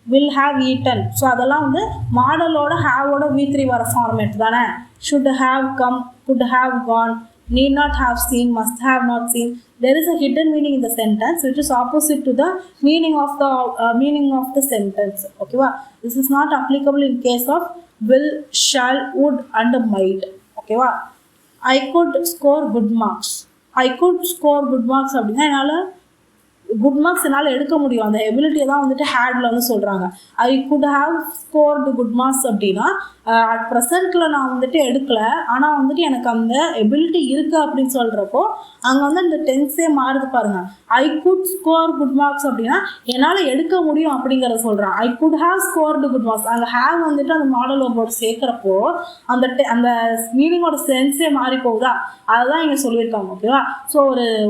வில் ஹாவ் ஈட்டன். ஸோ அதெல்லாம் வந்து மாடலோட ஹேவோட V3 வர ஃபார்மேட் தானே. should have come, could have gone, need not have seen, must have not seen. There is a hidden meaning in the sentence which is opposite to the meaning of the sentence. Okay, this is not applicable in case of will, shall, would and might. Okay, I could score good marks. அப்படின்னா என்னால் குட் மார்க்ஸ் என்னால் எடுக்க முடியும், அந்த எபிலிட்டியை தான் வந்துட்டு ஹேடில் வந்து சொல்கிறாங்க. I could have scored good marks அப்படின்னா அட் ப்ரெசண்ட்டில் நான் வந்துட்டு எடுக்கலை, ஆனால் வந்துட்டு எனக்கு அந்த எபிலிட்டி இருக்குது அப்படின்னு சொல்கிறப்போ அங்கே வந்து அந்த டென்ஸே மாறுது பாருங்கள். I could score good marks அப்படின்னா என்னால் எடுக்க முடியும் அப்படிங்கிறத சொல்கிறேன். I could have scored good marks, அங்கே ஹேவ் வந்துட்டு அந்த மாடல் வேர்போட சேர்க்குறப்போ அந்த மீனிங்கோட சென்ஸே மாறி போகுதா, அதுதான் இங்கே சொல்லியிருக்காங்க. ஓகேவா? ஸோ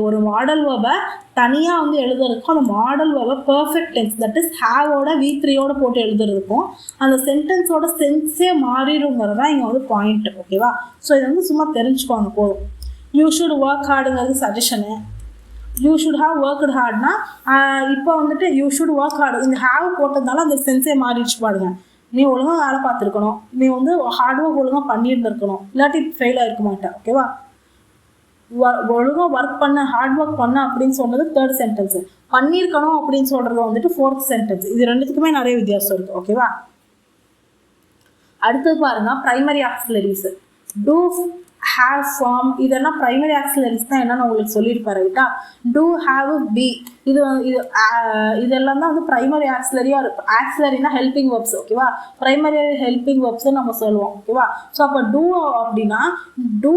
ஒரு மாடல் வேர்பை தனியாக வந்து எழுதுறதுக்கும் அந்த மாடல் வேர்பை பர்ஃபெக்ட் டென்ஸ் தட் இஸ் ஹேவோட V3யோட போட்டு எழுதுறதுக்கும் அந்த சென்டென்ஸோட சென்ஸே மாறிடுங்கிறது தான் இங்கே வந்து பாயிண்ட். ஓகேவா? ஸோ இதை வந்து சும்மா தெரிஞ்சுக்கோங்க போதும். யூ ஷுட் ஒர்க் ஹார்டுங்கிறது சஜஷனு. யூ ஷுட் ஹாவ் ஒர்க்டு ஹார்ட்னா இப்போ வந்துட்டு யூ ஷுட் ஒர்க் ஹார்டு இந்த ஹேவ் போட்டதுனால அந்த சென்ஸே மாறிடுச்சு பாருங்க. நீ ஒழுங்காக வேலை பார்த்துருக்கணும், நீ வந்து ஹார்ட் ஒர்க் ஒழுங்காக பண்ணியிருந்துருக்கணும், இல்லாட்டி ஃபெயில் ஆகிருக்க மாட்டேன். ஓகேவா? ஒழுங்காக ஒர்க் பண்ண, ஹார்ட் ஒர்க் பண்ண அப்படின்னு சொன்னது தேர்ட் சென்டென்ஸு, பண்ணியிருக்கணும் அப்படின்னு சொல்கிறது வந்துட்டு ஃபோர்த் சென்டென்ஸ். இது ரெண்டுத்துக்குமே நிறைய வித்தியாசம் இருக்குது. ஓகேவா? அடுத்தது பாருங்க, primary auxiliaries. Do, have, form இதெல்லாம் ப்ரைமரி ஆக்சிலரிஸ் தான் என்னன்னு உங்களுக்கு சொல்லியிருப்பாரு. ரைட்டா? டூ, ஹேவ், பி இதெல்லாம் தான் வந்து ப்ரைமரி ஆக்சிலரியாக இருக்கும். ஆக்சிலரினா ஹெல்பிங் வெர்ப்ஸ். ஓகேவா? ப்ரைமரி ஹெல்பிங் வெர்ப்ஸ் நம்ம சொல்லுவோம். ஓகேவா? ஸோ அப்போ டூ அப்படின்னா டூ,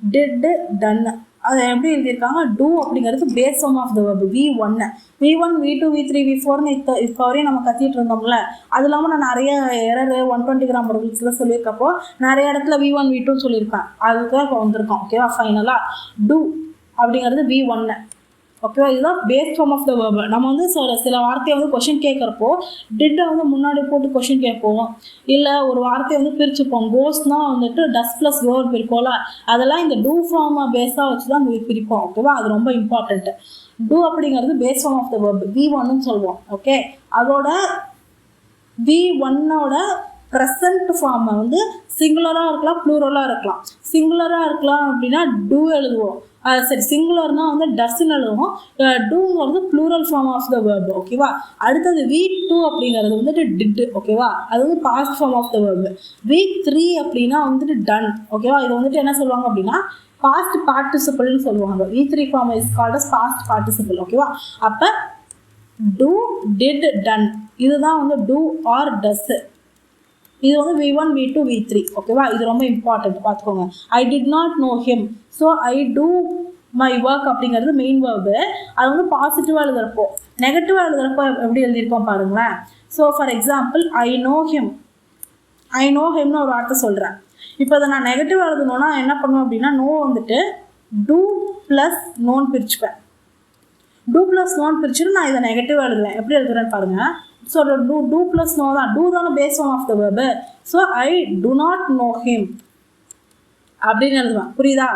டிட், டன் அது எப்படி எழுதியிருக்காங்க, டூ அப்படிங்கிறது base form of the verb V1 V1 V2 V3 V4ன்னு இப்போ வரையும் நம்ம கத்திட்டு இருந்தோம்ல. அது இல்லாமல் நான் நிறைய எரர் 120 கிராமர் ரூல்ஸில் சொல்லியிருக்கப்போ நிறைய இடத்துல V1 V2 சொல்லியிருப்பேன். அதுதான் இப்போ வந்திருக்கோம். ஓகேவா, ஃபைனலாக டூ அப்படிங்கிறது V1. ஓகேவா, இதுதான் base form of the verb. நம்ம வந்து சில வார்த்தையை வந்து கொஷின் கேட்குறப்போ டிட்டை வந்து முன்னாடி போட்டு கொஷின் கேட்போம், இல்லை ஒரு வார்த்தையை வந்து பிரிச்சுப்போம். கோஸ்னால் வந்துட்டு டஸ் ப்ளஸ் கோர் பிரிப்போம்ல, அதெல்லாம் இந்த டூ ஃபார்மை பேஸாக வச்சு தான் பிரிப்போம். ஓகேவா, அது ரொம்ப இம்பார்ட்டன்ட்டு. டூ அப்படிங்கிறது base form of the verb V1ன்னு சொல்லுவோம். ஓகே, அதோட V1ஓட ப்ரெசன்ட் ஃபார்மை வந்து சிங்குலராக இருக்கலாம், ப்ளூரலாக இருக்கலாம். சிங்குலராக இருக்கலாம் அப்படின்னா டூ எழுதுவோம். சரி, சிங்குலர்னால் வந்து டஸ்ன்னு எழுதுவோம். டூங்கிறது plural form of the verb. ஓகேவா, அடுத்தது V2 அப்படிங்கிறது வந்துட்டு டிட். ஓகேவா, அது வந்து past form of the verb. V3 அப்படின்னா வந்துட்டு டன். ஓகேவா, இது வந்துட்டு என்ன சொல்லுவாங்க அப்படின்னா பாஸ்ட் பார்ட்டிசிபிள்னு சொல்லுவாங்க. V3 form is called as past participle. ஓகேவா, அப்போ டூ டிட் டன் இதுதான் வந்து டூ ஆர் டஸ். இது வந்து V1 V2 V3. ஓகேவா, இது ரொம்ப இம்பார்ட்டன்ட் பார்த்துக்கோங்க. I did not know him, so I do my work அப்படிங்கிறது மெயின் verb. அது வந்து பாசிட்டிவாக எழுதுறப்போ. நெகட்டிவாக எழுதுறப்போ எப்படி எழுதியிருக்கோம் பாருங்களேன். So for example I know ஹிம்னு ஒரு வார்த்தை சொல்கிறேன். இப்போ அதை நான் நெகட்டிவாக எழுதணும்னா என்ன பண்ணுவேன் அப்படின்னா நோ வந்துட்டு டூ ப்ளஸ் நோன் பிரிச்சுப்பேன். டூ ப்ளஸ் நோன் பிரிச்சுட்டு நான் இதை நெகட்டிவாக எழுதுவேன். எப்படி எழுதுறேன்னு பாருங்கள். ஸோ டூ ப்ளஸ் நோ தான், டூ தானே base form of the verb. So I do not know him அப்படின்னு எழுதுவேன். புரியுதா?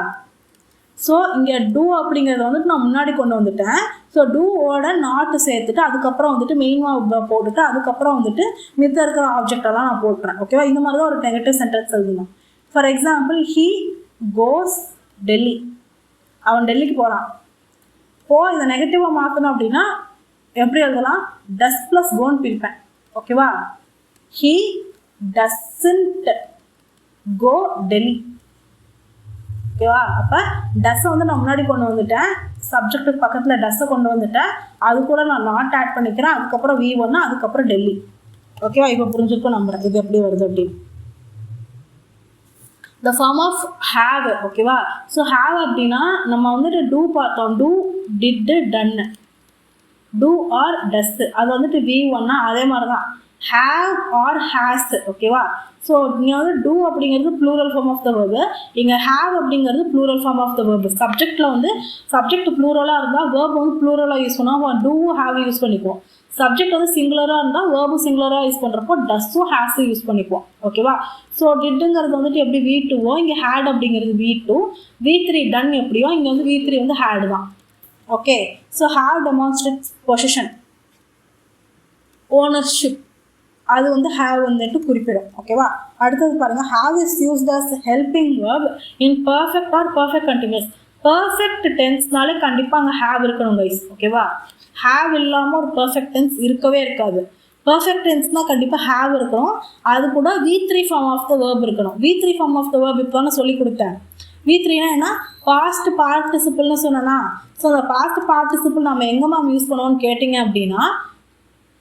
ஸோ இங்கே டூ அப்படிங்கிறத வந்துட்டு நான் முன்னாடி கொண்டு வந்துட்டேன். ஸோ டூவோட நாட்டு சேர்த்துட்டு அதுக்கப்புறம் வந்துட்டு மெயின் verb போட்டுட்டு அதுக்கப்புறம் வந்துட்டு மித்த இருக்கிற ஆப்ஜெக்டெல்லாம் நான் போட்டுறேன். ஓகேவா, இந்த மாதிரி தான் ஒரு நெகட்டிவ் சென்டென்ஸ் எழுதணும். For example he goes Delhi, அவன் டெல்லிக்கு போகிறான். இதை நெகட்டிவாக மாற்றணும் அப்படின்னா எப்படி எழுதலாம், டஸ் ப்ளஸ் கோன்னு பிரிப்பேன். ஓகேவா, ஹீ டஸ்ன்ட் கோ டெல்லி. ஓகேவா, அப்போ டஸ்ஸை வந்து நான் முன்னாடி கொண்டு வந்துட்டேன், சப்ஜெக்ட்டுக்கு பக்கத்தில் டஸ்ஸை கொண்டு வந்துட்டேன், அது கூட நான் நாட் ஆட் பண்ணிக்கிறேன். அதுக்கப்புறம் V1 அதுக்கப்புறம் டெல்லி. ஓகேவா, இப்போ புரிஞ்சுருக்கும் நம்புறேன் இது எப்படி வருது அப்படின்னு. The form of have. ஓகேவா, ஸோ ஹேவ் அப்படின்னா நம்ம வந்துட்டு டூ பார்த்தோம், do did done, do or does. அது வந்துட்டு V1 அதே மாதிரி தான் ஹேவ் ஆர் ஹேஸ். ஓகேவா, ஸோ இங்கே வந்து டூ அப்படிங்கிறது plural form of the verb, இங்கே ஹேவ் அப்படிங்கிறது plural form of the verb. சப்ஜெக்டில் வந்து சப்ஜெக்ட் ப்ளூரலாக இருந்தால் verb வந்து ப்ளூரலாக யூஸ் பண்ணுவோம், டூ ஹேவ் யூஸ் பண்ணிக்குவோம். சப்ஜெக்ட் வந்து சிங்குலராக இருந்தால் verb சிங்குலராக யூஸ் பண்ணுறப்போ டஸ்ஸும் ஹேஸும் யூஸ் பண்ணிக்குவோம். ஓகேவா, ஸோ டிட்டுங்கிறது வந்துட்டு எப்படி V2வோ இங்கே ஹேட் அப்படிங்கிறது V2, V3 டன் எப்படியோ இங்கே வந்து V3 வந்து ஹேடு தான். Okay, so have demonstrates possession, ownership, அது வந்து ஹேவ் வந்துட்டு குறிப்பிடும். ஓகேவா, அடுத்தது பாருங்கள், have is used as helping verb in perfect or perfect continuous. Perfect டென்ஸ்னாலே கண்டிப்பாக அங்கே ஹேவ் இருக்கணும் கைஸ். ஓகேவா, ஹேவ் இல்லாமல் ஒரு பர்ஃபெக்ட் டென்ஸ் இருக்கவே இருக்காது. பர்ஃபெக்ட் டென்ஸ்னால் கண்டிப்பாக ஹேவ் இருக்கணும், அது கூட V3 form of the verb இருக்கணும். V3 form of the verb இப்போ தானே சொல்லி கொடுத்தேன். V3னா என்ன, பாஸ்ட் பார்ட்டிசிபிள்னு சொன்னேன்னா. ஸோ அந்த பாஸ்ட் பார்ட்டிசிபிள் நம்ம எங்கே மேம் யூஸ் பண்ணுவோம்னு கேட்டிங்க அப்படின்னா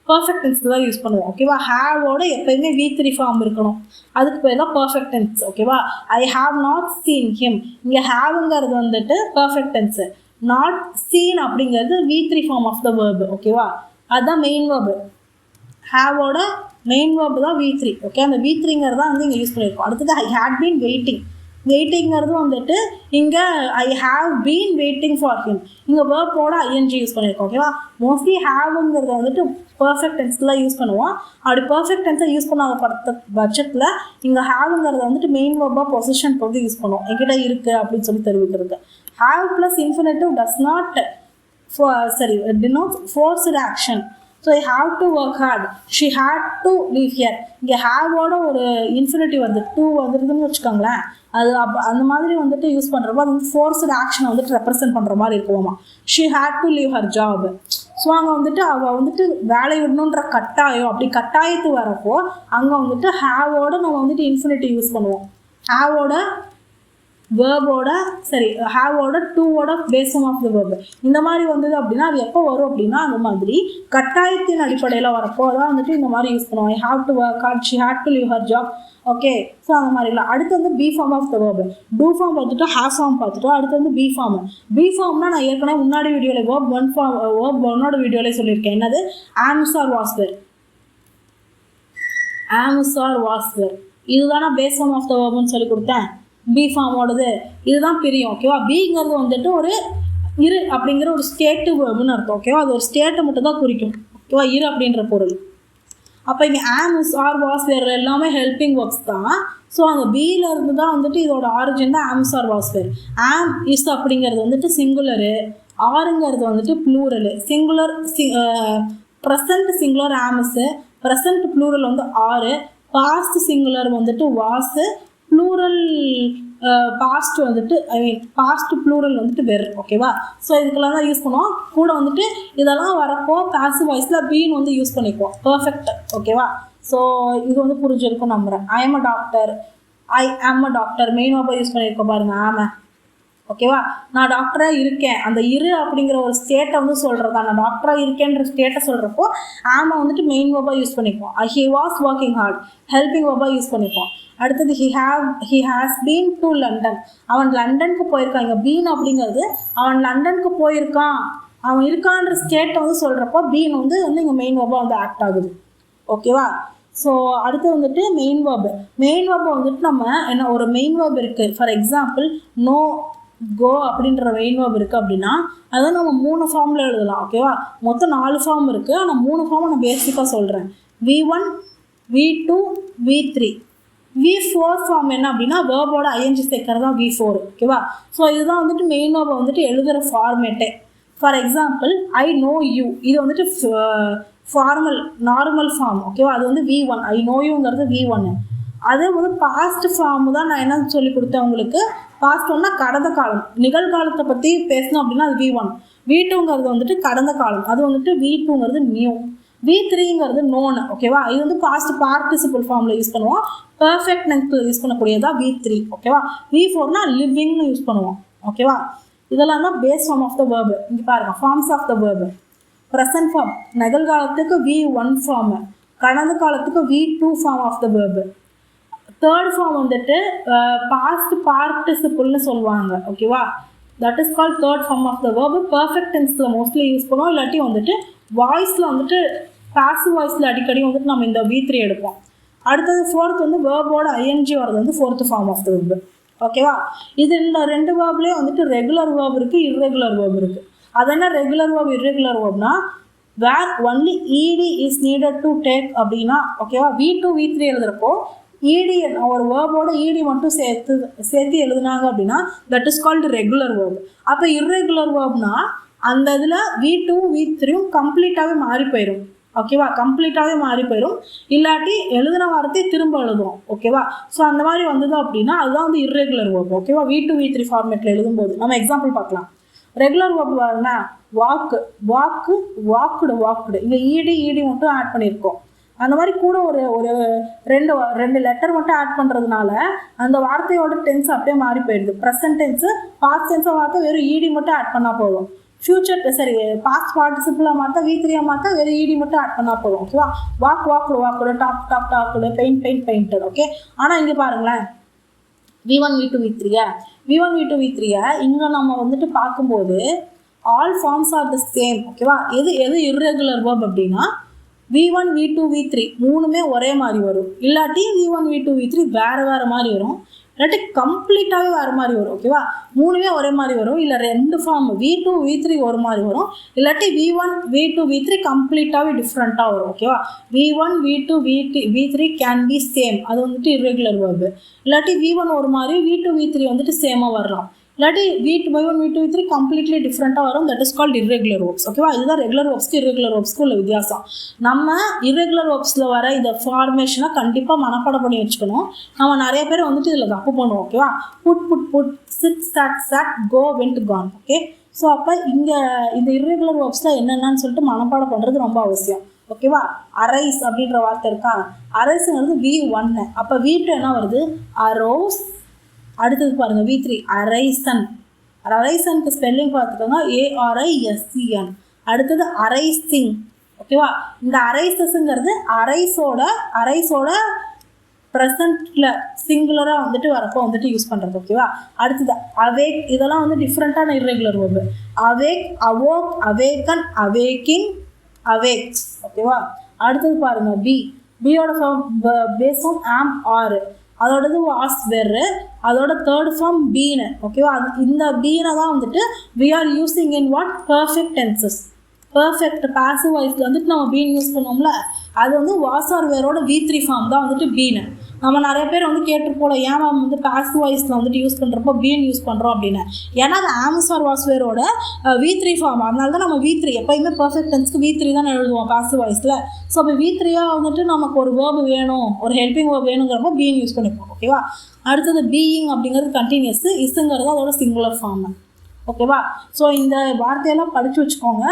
பர்ஃபெக்ட் டென்ஸ் தான் யூஸ் பண்ணுவோம். ஓகேவா, ஹேவோட எப்போயுமே V3 ஃபார்ம் இருக்கணும், அதுக்கு பேர் தான் பர்ஃபெக்ட் டென்ஸ். ஓகேவா, I have not seen him, இங்கே ஹேவுங்கிறது வந்துட்டு பர்ஃபெக்ட் டென்ஸு, நாட் சீன் அப்படிங்கிறது V3 form of the verb. ஓகேவா, அதுதான் மெயின் verb. ஹேவோட மெயின் verb தான் V3. ஓகே, அந்த V3ங்கிறது தான் வந்து இங்கே யூஸ் பண்ணியிருக்கோம். அடுத்தது ஐ ஹேட் பீன் வெயிட்டிங், வெயிட்டிங்கிறது வந்துட்டு இங்கே I have been waiting for him, இங்கே வேர்போட ING யூஸ் பண்ணியிருக்கோம். ஓகேவா, மோஸ்ட்லி ஹேவுங்கிறத வந்துட்டு பர்ஃபெக்ட் டென்ஸில் யூஸ் பண்ணுவோம். அப்படி பர்ஃபெக்ட் டென்ஸை யூஸ் பண்ணாத பட்சத்தில் இங்கே ஹேவுங்கிறத வந்துட்டு மெயின் வேர்பாக பொசிஷன் போட்டு யூஸ் பண்ணுவோம், என்கிட்ட இருக்குது அப்படின்னு சொல்லி தெரிவிக்கிறது. Have plus infinitive does not denotes forced action. So I have to work hard, she had to leave here. இங்கே ஹேவோட ஒரு இன்ஃபினிட்டிவ் வந்து டூ வந்துருதுன்னு வச்சுக்கோங்களேன், அது அந்த மாதிரி வந்துட்டு யூஸ் பண்ணுறப்போ அது வந்து ஃபோர்ஸ்டு ஆக்ஷனை வந்துட்டு ரெப்ரசென்ட் பண்ணுற மாதிரி இருக்குவோமா. She had to leave her job. So அங்கே வந்துட்டு அவள் வந்துட்டு வேலை விடணுன்ற கட்டாயம், அப்படி கட்டாயத்து வரப்போ அங்கே வந்துட்டு ஹேவோட நம்ம வந்துட்டு இன்ஃபினிட்டிவ் யூஸ் பண்ணுவோம். ஹேவோட வேர்போட சரி ஹேவோட டூவோட base form of the verb இந்த மாதிரி வந்தது அப்படின்னா அது எப்போ வரும் அப்படின்னா அந்த மாதிரி கட்டாயத்தின் அடிப்படையில் வரப்போ அதான் வந்துட்டு இந்த மாதிரி யூஸ் பண்ணுவோம். I have to work hard, she had to leave her job. Okay, so அந்த மாதிரி இல்லை. அடுத்து வந்து be form of the verb. Do form பார்த்துட்டு ஹேவ் ஃபார்ம் பார்த்துட்டோம். அடுத்து வந்து பி ஃபார்ம். பி ஃபார்ம்னா நான் ஏற்கனவே முன்னாடி வீடியோவில் வேர்ப் ஒன் ஃபார்ம் வேர்ப் ஒன்னோட வீடியோவில் சொல்லியிருக்கேன். என்னது? Am is are was were. Am is are was were இதுதானே பேஸ் ஃபார்ம் ஆஃப் த வேர்புன்னு சொல்லி கொடுத்தேன். பி ஃபார்மோடது இதுதான் பிரியும். ஓகேவா? பிங்கிறது வந்துட்டு ஒரு இரு அப்படிங்கிற ஒரு ஸ்டேட்டு வேர்புன்னு அர்த்தம். ஓகேவா? அது ஒரு ஸ்டேட்டை மட்டும் தான் குறிக்கும். ஓகேவா? இரு அப்படின்ற பொருள். அப்போ இங்கே ஆம்ஸ் ஆர் வாஸ் வேர் எல்லாமே ஹெல்பிங் ஒர்க்ஸ் தான். ஸோ அந்த பியில் இருந்து தான் வந்துட்டு இதோட ஆரிஜின் தான் arms are was where. Am is அப்படிங்கிறது வந்துட்டு சிங்குலரு, ஆருங்கிறது வந்துட்டு plural. Singular present singular am is, present plural வந்து ஆறு, பாஸ்ட் சிங்குலர் வந்துட்டு வாஸு, ப்ளூரல் பாஸ்ட் வந்துட்டு பாஸ்ட் ப்ளூரல் வந்துட்டு வெர். ஓகேவா? ஸோ இதுக்கெல்லாம் தான் யூஸ் பண்ணுவோம். கூட வந்துட்டு இதெல்லாம் வரப்போ பாசிவ் வாய்ஸில் பீன் வந்து யூஸ் பண்ணிக்குவோம். பர்ஃபெக்ட். ஓகேவா? ஸோ இது வந்து புரிஞ்சிருக்கும் நம்புகிறேன். ஐ எம் அ டாக்டர், ஐ ஆம் அ டாக்டர் மெயின் வார்பாக யூஸ் பண்ணியிருக்கோம் பாருங்க. ஆமாம். ஓகேவா? நான் டாக்டராக இருக்கேன் அந்த இரு அப்படிங்கிற ஒரு ஸ்டேட்டை வந்து சொல்கிறதா, நான் டாக்டராக இருக்கேன்ற ஸ்டேட்டை சொல்கிறப்போ ஆமை வந்துட்டு மெயின் வேர்பாக யூஸ் பண்ணிப்போம். He was working hard helping வேர்பாக யூஸ் பண்ணிப்போம். அடுத்தது he has been to London, அவன் லண்டனுக்கு போயிருக்கான். இங்கே பீன் அப்படிங்கிறது அவன் லண்டனுக்கு போயிருக்கான், அவன் இருக்கான்ற ஸ்டேட்டை வந்து சொல்கிறப்போ பீன் வந்து இங்கே மெயின் வேர்பாக வந்து ஆக்ட் ஆகுது. ஓகேவா? ஸோ அடுத்து வந்துட்டு மெயின் வேர்பு. மெயின் வேர்பை வந்துட்டு நம்ம என்ன ஒரு மெயின் வேர்ப் இருக்குது. ஃபார் எக்ஸாம்பிள் நோ, கோ அப்படின்ற மெயின் வேர்ப் இருக்குது அப்படின்னா அதை நம்ம 3 ஃபார்மில் எழுதலாம். ஓகேவா? மொத்தம் 4 ஃபார்ம் இருக்குது. ஆனால் 3 ஃபார்மை நான் பேசிக்காக சொல்கிறேன். V1, V2, V3. V4 form என்ன அப்படின்னா வேர்போட ஐஎன்ஜி சேர்க்கறது தான் V4. ஓகேவா? ஸோ இதுதான் வந்துட்டு மெயின் வேர்பை வந்துட்டு எழுதுகிற ஃபார்மேட்டே. For example I know you, இது வந்துட்டு ஃபார்மல் நார்மல் ஃபார்ம். ஓகேவா? அது வந்து V1. ஐ நோ யூங்கிறது V1. அதே வந்து பாஸ்ட் ஃபார்மு தான் நான் என்ன சொல்லி கொடுத்தேன் உங்களுக்கு. பாஸ்ட் ஒன்னா கடந்த காலம், நிகழ்காலத்தை பற்றி பேசணும் அப்படின்னா அது V1. V2ங்கிறது வந்துட்டு கடந்த காலம், அது வந்துட்டு V2ங்கிறது நியூ. V3ங்கிறது நோனு. ஓகேவா? இது வந்து பாஸ்ட் பார்ட்டிசிபிள் ஃபார்மில் யூஸ் பண்ணுவோம். பர்ஃபெக்ட் டென்ஸில் யூஸ் பண்ணக்கூடியதா V3. ஓகேவா? V4னா லிவிங்னு யூஸ் பண்ணுவோம். ஓகேவா? இதெல்லாம் தான் base form of the verb. இங்கே பாருங்கள் forms of the verb. Present form நிகழ்காலத்துக்கு V1 ஃபார்மு, கடந்த காலத்துக்கு V2 form of the verb. Third form வந்துட்டு பாஸ்ட் பார்ட்டிசிபிள்னு சொல்லுவாங்க. ஓகேவா? That is called third form of the verb. Perfect டென்ஸில் மோஸ்ட்லி யூஸ் பண்ணுவோம். இல்லாட்டி வந்துட்டு வாய்ஸில் வந்துட்டு பாசிவ் வாய்ஸில் அடிக்கடி வந்துட்டு நம்ம இந்த V3 எடுப்போம். அடுத்தது ஃபோர்த் வந்து வேர்போட ஐஎன்ஜி வரது வந்து fourth form of the verb. ஓகேவா? இது இந்த 2 வேர்ப்லேயே வந்துட்டு ரெகுலர் வேர்ப் இருக்குது, இர்ரெகுலர் வேர்ப் இருக்குது. அது என்ன ரெகுலர் வேர்ப் இர்ரெகுலர் வேர்ப்னா where only ED is needed to take அப்படின்னா. ஓகேவா? V2 V3 எழுதுறப்போ ED ஒரு வேர்போட ED மட்டும் சேர்த்து எழுதுனாங்க அப்படின்னா that is called regular verb. அப்போ இர்ரெகுலர் வேர்ப்னா அந்த இதில் V2 V3யும் கம்ப்ளீட்டாகவே மாறி போயிடும். ஓகேவா? கம்ப்ளீட்டாகவே மாறி போயிடும். இல்லாட்டி எழுதின வார்த்தையை திரும்ப எழுதுவோம். ஓகேவா? ஸோ அந்த மாதிரி வந்தது அப்படின்னா அதுதான் வந்து இர்ரெகுலர் வேர்ப். ஓகேவா? V2 V3 ஃபார்மேட்டில் எழுதும்போது நம்ம எக்ஸாம்பிள் பார்க்கலாம். ரெகுலர் வேர்ப் பாருங்க, வாக்கு வாக்கு வாக்குடு வாக்குடு, இங்கே ED மட்டும் ஆட் பண்ணியிருக்கோம். அந்த மாதிரி கூட ஒரு ரெண்டு லெட்டர் மட்டும் ஆட் பண்ணுறதுனால அந்த வார்த்தையோட டென்ஸ் அப்படியே மாறி போயிடுது. ப்ரெசன்ட் டென்ஸு பாஸ்ட் டென்ஸை மாற்ற வெறும் ED மட்டும் ஆட் பண்ணால் போதும். ஃபியூச்சர் சரி பாஸ்ட் பார்ட்டிசிபிளாக மாற்ற V3 மாற்ற வெறும் ED மட்டும் ஆட் பண்ணால் போதும். ஓகேவா? Walk walked walked, top top டாக்குடு, paint paint painted. Okay, ஆனால் இங்கே பாருங்களேன் V1 V2 V3 V1 V2 V3 இங்கே நம்ம வந்துட்டு பார்க்கும்போது all forms are the same. ஓகேவா? எது இர்ரெகுலர் வேர்ப் அப்படின்னா V1 V2 V3 மூணுமே ஒரே மாதிரி வரும். இல்லாட்டி V1 V2 V3 வேறு மாதிரி வரும். இல்லாட்டி கம்ப்ளீட்டாகவே வேறு மாதிரி வரும். ஓகேவா? மூணுமே ஒரே மாதிரி வரும். இல்லை 2 ஃபார்ம் V2 V3 ஒரு மாதிரி வரும். இல்லாட்டி V1 V2 V3 கம்ப்ளீட்டாகவே டிஃப்ரெண்ட்டாக வரும். ஓகேவா? V1 V2 V3 can be same, அது வந்துட்டு இர்ரெகுலர் வேர்பு. இல்லாட்டி V1 ஒரு மாதிரி V2 V3 வந்துட்டு சேமாக வரலாம். இல்லாட்டி V1 V2 V3 கம்ப்ளீட்லி டிஃப்ரெண்ட்டாக வரும். That is called irregular verbs. ஓகேவா? இதுதான் ரெகுலர் வேர்ப்ஸ்க்கு இர்ரெகுலர் வேர்ப்ஸ்க்கு உள்ள வித்தியாசம். நம்ம இர்ரெகுலர் வேர்ப்ஸில் வர இந்த ஃபார்மேஷனை கண்டிப்பாக மனப்பாடம் பண்ணி வச்சுக்கணும். நம்ம நிறைய பேர் வந்துட்டு இதில் தப்பு பண்ணுவோம். ஓகேவா? புட் சிட் சாட் கோ வென்ட் கான். ஓகே, ஸோ அப்போ இங்கே இந்த இர்ரெகுலர் வேர்ப்ஸில் என்னென்னு சொல்லிட்டு மனப்பாடம் பண்ணுறது ரொம்ப அவசியம். ஓகேவா? அரைஸ் அப்படின்ற வார்த்தை இருக்கா, அரைஸுங்கிறது V1. அப்போ V2 என்ன வருது, அரோஸ் அடுத்தது பாருங்கள் V3 அரைசன். அரைசனுக்கு ஸ்பெல்லிங் பார்த்துக்கோங்க ARISEN. அடுத்தது அரைசிங். ஓகேவா, இந்த அரைசஸ்ங்கிறது அரைஸோட ப்ரெசண்ட்டில் சிங்குலராக வந்துட்டு வரப்போ வந்துட்டு யூஸ் பண்ணுறது. ஓகேவா, அடுத்தது அவேக். இதெல்லாம் வந்து டிஃப்ரெண்ட்டான irregular verb. Awake, awoke, awoken, awaking, awakes. ஓகேவா, அடுத்தது பாருங்கள் பியோட form base form am are, அதோடது வாஸ் வெர்ரு, அதோட தேர்ட் ஃபார்ம் பீனு. ஓகேவா, இந்த பீனை தான் வந்துட்டு we are using in what perfect tenses. Perfect passive வாய்ஸில் வந்துட்டு நம்ம பீன் யூஸ் பண்ணுவோம்ல, அது வந்து வாஸ் ஆர் வேரோட V3 ஃபார்ம் தான் வந்துட்டு பீனு. நம்ம நிறைய பேர் வந்து கேட்டுருப்போல, ஏன் மேம் வந்து பாசிவ் வாய்ஸில் வந்துட்டு யூஸ் பண்ணுறப்போ பீன் யூஸ் பண்ணுறோம் அப்படின்னு. ஏன்னா அது ஆம்ஸ் ஆர் வாஸ் வேரோட V3 ஃபார்ம். அதனால தான் நம்ம V3 எப்போயுமே பர்ஃபெக்ட் டென்ஸ்க்கு V3 தான் எழுதுவோம் பாசிவ் வாய்ஸில். ஸோ அப்போ V3யாக வந்துட்டு நமக்கு ஒரு வேர்பு வேணும், ஒரு ஹெல்பிங் வேர்பு வேணுங்கிறப்போ பீன் யூஸ் பண்ணிப்போம். ஓகேவா, அடுத்தது பீயிங் அப்படிங்கிறது கண்டினியூஸ், இஸ்ங்கிறது அதோட சிங்குலர் ஃபார்ம். ஓகேவா, ஸோ இந்த வார்த்தையெல்லாம் படித்து வச்சுக்கோங்க.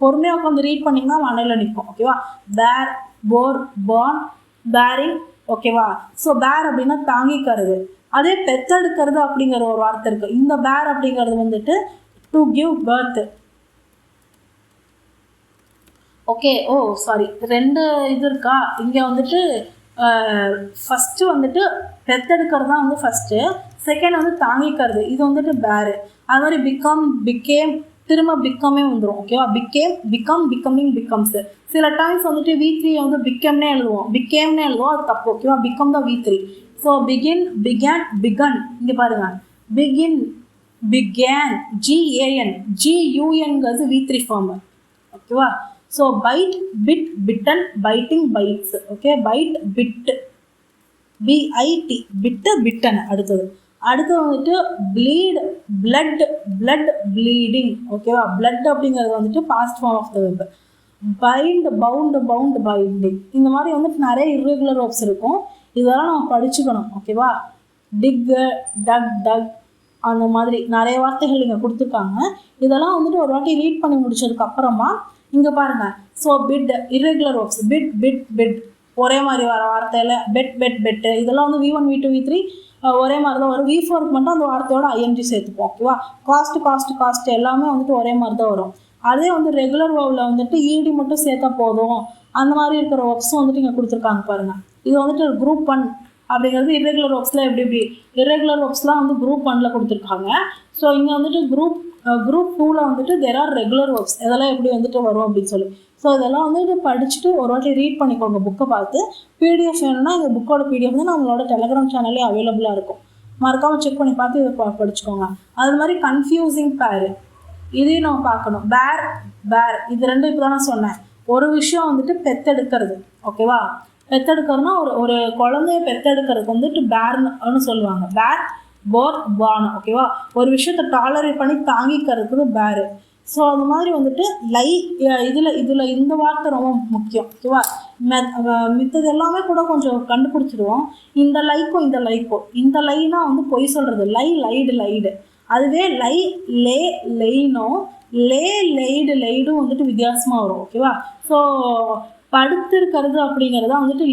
பொறுமையாக உட்காந்து ரீட் பண்ணிங்கன்னா மண்டையில் நிற்போம். ஓகேவா, பேர், போர், பார்ன், பேரிங். ஓகேவா, ஸோ பேர் அப்படின்னா தாங்கிக்கிறது. அதே பெத்தெடுக்கிறது அப்படிங்கிற ஒரு வார்த்தை இருக்குது. இந்த பேர் அப்படிங்கிறது வந்துட்டு to give birth. Okay, oh sorry, 2 இது இருக்கா இங்கே வந்துட்டு. ஃபஸ்ட்டு வந்துட்டு பெத்தெடுக்கிறது தான் வந்து ஃபஸ்ட்டு, செகண்ட் வந்து தாங்கிக்கிறது, இது வந்துட்டு பேரு. அது மாதிரி பிகம், பிகேம், திரும்ப பிக்கமே வந்துடும். ஓகேவா, பிகம், பிகமிங், பிகம்ஸு. சில டைம்ஸ் வந்துட்டு V3 வந்து பிகம்னே எழுதுவோம், பிகேம்னே எழுதுவோம், அது தப்பு. ஓகேவா, பிகம் தான் V3. So begin, began, begun. இங்கே பாருங்கள், பிகின், பிகேன், GAN, GUNங்கிறது V3 ஃபார்மு. ஓகேவா, so bite, bit, bitten, biting, bites. Okay, bite, bit, BIT, bit, bitten. அடுத்து வந்துட்டு ப்ளீட், பிளட், பிளட், ப்ளீடிங். ஓகேவா, பிளட் அப்படிங்கிறது வந்துட்டு past form of the verb. Bind, bound, bound, binding. இந்த மாதிரி வந்துட்டு நிறைய இர்ரெகுலர் வேர்ப்ஸ் இருக்கும், இதெல்லாம் நம்ம படிச்சுக்கணும். ஓகேவா, டிக்கு, டக், டக், அந்த மாதிரி நிறைய வார்த்தைகள் இங்கே கொடுத்துருக்காங்க. இதெல்லாம் வந்துட்டு ஒரு வாட்டி ரீட் பண்ணி முடிச்சதுக்கு அப்புறமா இங்கே பாருங்கள். So bit, irregular verbs, bit, bit, bit, ஒரே மாதிரி வர வார்த்தையில் பெட், பெட், பெட்டு. இதெல்லாம் வந்து V1, V2, V3 ஒரே மாதிரி தான் வரும். V4க்கு மட்டும் அந்த வார்த்தையோட ING சேர்த்துப்போம். ஓகேவா, காஸ்ட் எல்லாமே வந்துட்டு ஒரே மாதிரி தான் வரும். அதே வந்து ரெகுலர் வேர்பில் வந்துட்டு ED மட்டும் சேர்த்தா போதும், அந்த மாதிரி இருக்கிற வேர்ப்ஸும் வந்துட்டு இங்கே கொடுத்துருக்காங்க பாருங்கள். இது வந்துட்டு குரூப் 1 அப்படிங்கிறது இர்ரெகுலர் வேர்ப்ஸில் எப்படி இர்ரெகுலர் வேர்ப்ஸ்லாம் வந்து குரூப் 1ல் கொடுத்துருக்காங்க. ஸோ இங்கே வந்துட்டு குரூப் 2ல் வந்துட்டு தேர் ஆர் ரெகுலர் வேர்ப்ஸ், இதெல்லாம் எப்படி வந்துட்டு வரும் அப்படின்னு சொல்லி. ஸோ இதெல்லாம் வந்துட்டு படிச்சுட்டு ஒரு வாட்டி ரீட் பண்ணிக்கோங்க புக்கை பார்த்து. PDF வேணும்னா இந்த புக்கோட PDF வந்து நம்மளோட டெலகிராம் சேனல்லே அவைலபிளாக இருக்கும், மறக்காமல் செக் பண்ணி பார்த்து இதை படிச்சுக்கோங்க. அது மாதிரி கன்ஃபியூசிங் பேர், இதையும் நம்ம பார்க்கணும். பேர் இது ரெண்டும் இப்போ தான் நான் சொன்னேன். ஒரு விஷயம் வந்துட்டு பெத்தெடுக்கிறது. ஓகேவா, பெத்தெடுக்கிறதுனா ஒரு குழந்தைய பெத்தெடுக்கிறதுக்கு வந்துட்டு பேர்னு சொல்லுவாங்க. பேர், போர், பார்ன். ஓகேவா, ஒரு விஷயத்தை டாலரேட் பண்ணி தாங்கிக்கிறதுக்கு பேரு. ஸோ அது மாதிரி வந்துட்டு இதில் இந்த வார்த்தை ரொம்ப முக்கியம். ஓகேவா, மித்தது எல்லாமே கூட கொஞ்சம் கண்டுபிடிச்சிடுவோம். இந்த லைக்கோ இந்த லைனா வந்து பொய் சொல்கிறது, லைடு. அதுவே லைனோ லைடும் வந்துட்டு வித்தியாசமாக வரும். ஓகேவா, ஸோ படுத்திருக்கிறது அப்படிங்கிறத வந்துட்டு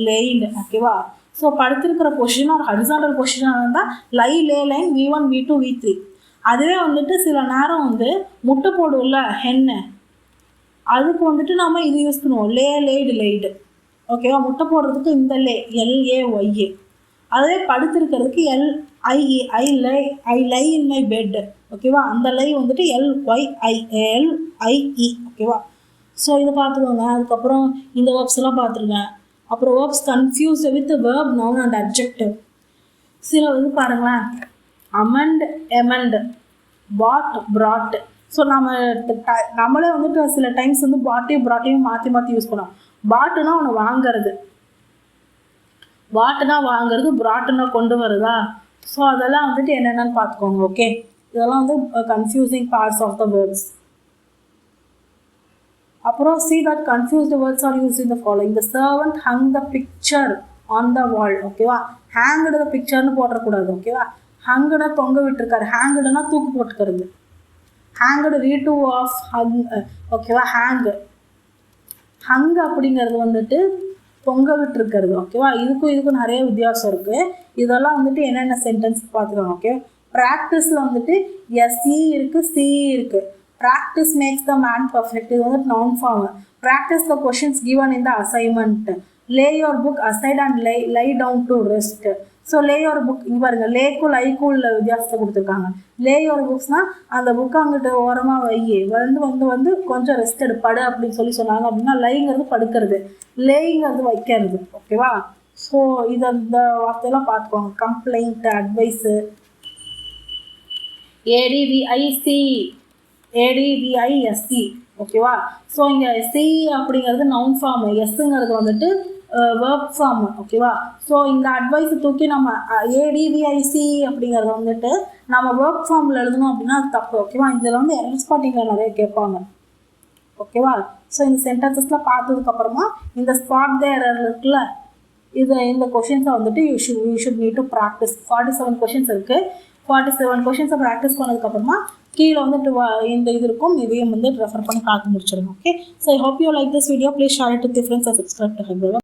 லைன். ஓகேவா, ஸோ படுத்திருக்கிற பொசிஷன் ஒரு ஹரிசாண்டல் பொசிஷனாக இருந்தால் லைன் V1, V2, V3. அதுவே வந்துட்டு சில நேரம் வந்து முட்டை போடுவோம்ல ஹென்னு, அதுக்கு வந்துட்டு நம்ம இது யூஸ் பண்ணுவோம், லைடு. ஓகேவா, முட்டை போடுறதுக்கு இந்த LAYA. அதுவே படுத்திருக்கிறதுக்கு LIE, I lie in my bed. ஓகேவா, அந்த லை வந்துட்டு LYIE. ஓகேவா, ஸோ இதை பார்த்துக்கோங்க. அதுக்கப்புறம் இந்த வேர்ப்ஸ் எல்லாம் பார்த்துருங்க. அப்புறம் verbs confused with verb, noun and adjective. சில வந்து பாருங்களேன், அமெண்ட், எமெண்ட், பாட், ப்ராட். ஸோ நம்மளே வந்துட்டு சில டைம்ஸ் வந்து பாட்டையும் ப்ராட்டையும் மாற்றி யூஸ் பண்ணுவோம். பாட்டுனா ஒன்று வாங்கிறது, ப்ராட்டுனா கொண்டு வருதா. ஸோ அதெல்லாம் வந்துட்டு என்னென்னு பார்த்துக்கோங்க. ஓகே, இதெல்லாம் வந்து confusing parts of the words. அப்புறம் see that confused words are used in the following. The servant hung the picture on the wall. ஓகேவா, hanged the pictureனு போடக்கூடாது. ஓகேவா, ஹங்குனா தொங்க விட்டுருக்காரு, ஹேங்குடுனா தூக்கு போட்டுக்கிறது. ஹேங்குடு V2 ஆஃப் ஹங். ஓகேவா, ஹங் அப்படிங்கிறது வந்துட்டு தொங்க விட்டு இருக்கிறது. ஓகேவா, இதுக்கும் நிறைய வித்தியாசம் இருக்குது. இதெல்லாம் வந்துட்டு என்னென்ன சென்டென்ஸ் பார்த்துக்கோங்க. ஓகே, ப்ராக்டிஸில் வந்துட்டு எஸ்இ இருக்குது, சிஇ இருக்குது. Practice makes the man perfect, இது வந்துட்டு noun form. Practice the questions given in the assignment. Lay your book aside and lie down to rest. So lay your book, இங்கே பாருங்க, லேக்கும் லைக்கும் உள்ள வித்தியாசத்தை கொடுத்துருக்காங்க. லே யுவர் புக்ஸ்னால் அந்த புக்கை அங்கிட்ட ஓரமாக வந்து கொஞ்சம் ரெஸ்ட் எடுப்பாடு அப்படின்னு சொன்னாங்க. அப்படின்னா லைங்கிறது படுக்கிறது, லேங்கிறது வைக்கிறது. ஓகேவா, ஸோ இந்த வார்த்தையெல்லாம் பார்த்துக்கோங்க. Complaint, advice, ADVISC. ஓகேவா, ஸோ இங்கே சி அப்படிங்கிறது நவுன் ஃபார்ம், எஸ்ஸுங்கிறது வந்துட்டு வேர்ப் ஃபார்ம். ஓகேவா, ஸோ இந்த அட்வைஸை தூக்கி நம்ம ADVIC அப்படிங்கிறத வந்துட்டு நம்ம வேர்ப் ஃபார்மில் எழுதணும் அப்படின்னா அது தப்பு. ஓகேவா, இதில் வந்து எரர் ஸ்பாட்டிங்கில் நிறைய கேட்பாங்க. ஓகேவா, ஸோ இந்த சென்டென்சஸ்லாம் பார்த்ததுக்கப்புறமா இந்த ஸ்பாட் த எரர் இருக்குல்ல, இந்த கொஷின்ஸை வந்துட்டு you should need to practice. 47 questions இருக்குது. 47 கொஷின்ஸை ப்ராக்டிஸ் பண்ணதுக்கப்புறமா கீழே வந்துட்டு இந்த இது இருக்கும், இதையும் வந்து ரெஃபர் பண்ணி பார்த்து முடிச்சிடுங்க. Okay, so I hope you like this video. Please share it with your friends and subscribe to Highbrowraise.